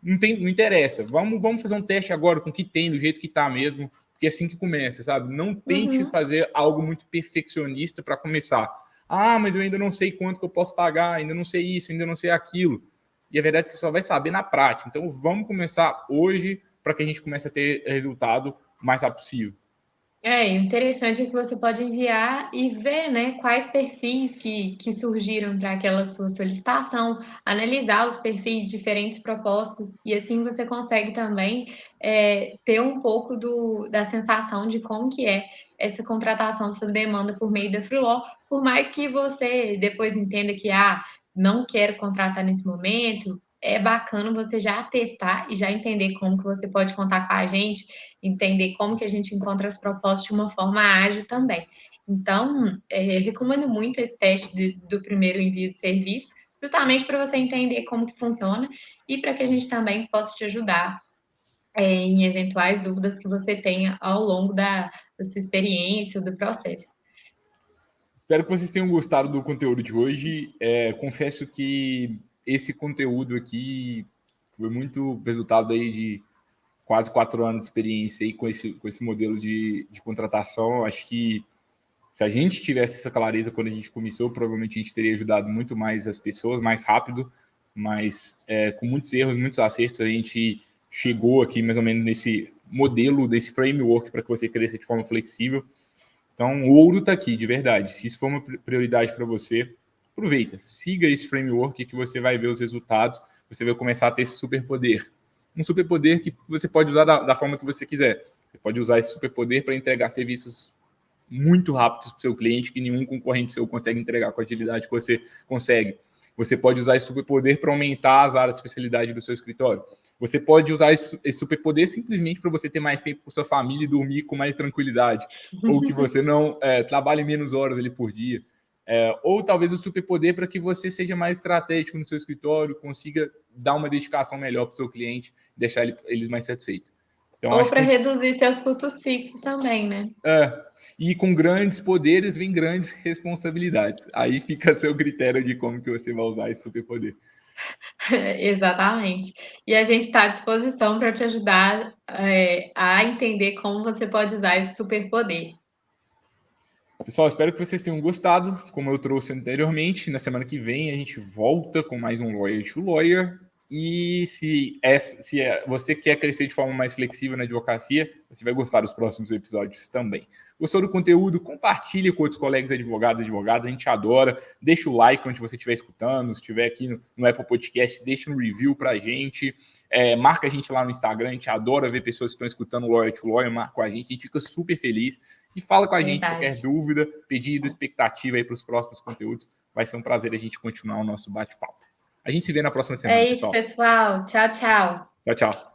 Não interessa. Vamos fazer um teste agora com o que tem, do jeito que está mesmo, porque é assim que começa, sabe? Não tente fazer algo muito perfeccionista para começar. Mas eu ainda não sei quanto que eu posso pagar, ainda não sei isso, ainda não sei aquilo. E a verdade é que você só vai saber na prática. Então, vamos começar hoje para que a gente comece a ter resultado o mais rápido possível. Interessante que você pode enviar e ver, né, quais perfis que surgiram para aquela sua solicitação, analisar os perfis de diferentes propostas, e assim você consegue também ter um pouco da sensação de como que é essa contratação sob demanda por meio da Freeló, por mais que você depois entenda que, não quero contratar nesse momento, é bacana você já testar e já entender como que você pode contar com a gente, entender como que a gente encontra as propostas de uma forma ágil também. Então, recomendo muito esse teste do primeiro envio de serviço, justamente para você entender como que funciona e para que a gente também possa te ajudar em eventuais dúvidas que você tenha ao longo da sua experiência ou do processo. Espero que vocês tenham gostado do conteúdo de hoje. Confesso que esse conteúdo aqui foi muito resultado aí de quase 4 anos de experiência aí com esse modelo de contratação. Acho que se a gente tivesse essa clareza quando a gente começou, provavelmente a gente teria ajudado muito mais as pessoas, mais rápido, mas com muitos erros, muitos acertos, a gente chegou aqui mais ou menos nesse modelo, desse framework para que você cresça de forma flexível. Então, o ouro está aqui, de verdade. Se isso for uma prioridade para você, aproveita. Siga esse framework que você vai ver os resultados, você vai começar a ter esse superpoder. Um superpoder que você pode usar da forma que você quiser. Você pode usar esse superpoder para entregar serviços muito rápidos para o seu cliente, que nenhum concorrente seu consegue entregar com a agilidade que você consegue. Você pode usar esse superpoder para aumentar as áreas de especialidade do seu escritório. Você pode usar esse superpoder simplesmente para você ter mais tempo com sua família e dormir com mais tranquilidade. Ou que você não trabalhe menos horas ali por dia. Ou talvez o superpoder para que você seja mais estratégico no seu escritório, consiga dar uma dedicação melhor para o seu cliente, deixar eles mais satisfeitos. Então, Ou para reduzir seus custos fixos também, né? E com grandes poderes vem grandes responsabilidades. Aí fica a seu critério de como que você vai usar esse superpoder. Exatamente. E a gente está à disposição para te ajudar a entender como você pode usar esse superpoder. Pessoal, espero que vocês tenham gostado. Como eu trouxe anteriormente, na semana que vem a gente volta com mais um Lawyer to Lawyer. E se você quer crescer de forma mais flexível na advocacia, você vai gostar dos próximos episódios também. Gostou do conteúdo? Compartilhe com outros colegas advogados e advogadas. A gente adora. Deixa o like onde você estiver escutando. Se estiver aqui no Apple Podcast, deixa um review para a gente. Marca a gente lá no Instagram. A gente adora ver pessoas que estão escutando o Lawyer to Lawyer. Marca a gente. A gente fica super feliz. E fala com a gente qualquer dúvida, pedido, expectativa aí para os próximos conteúdos. Vai ser um prazer a gente continuar o nosso bate-papo. A gente se vê na próxima semana, pessoal. É isso, pessoal. Tchau, tchau. Tchau, tchau.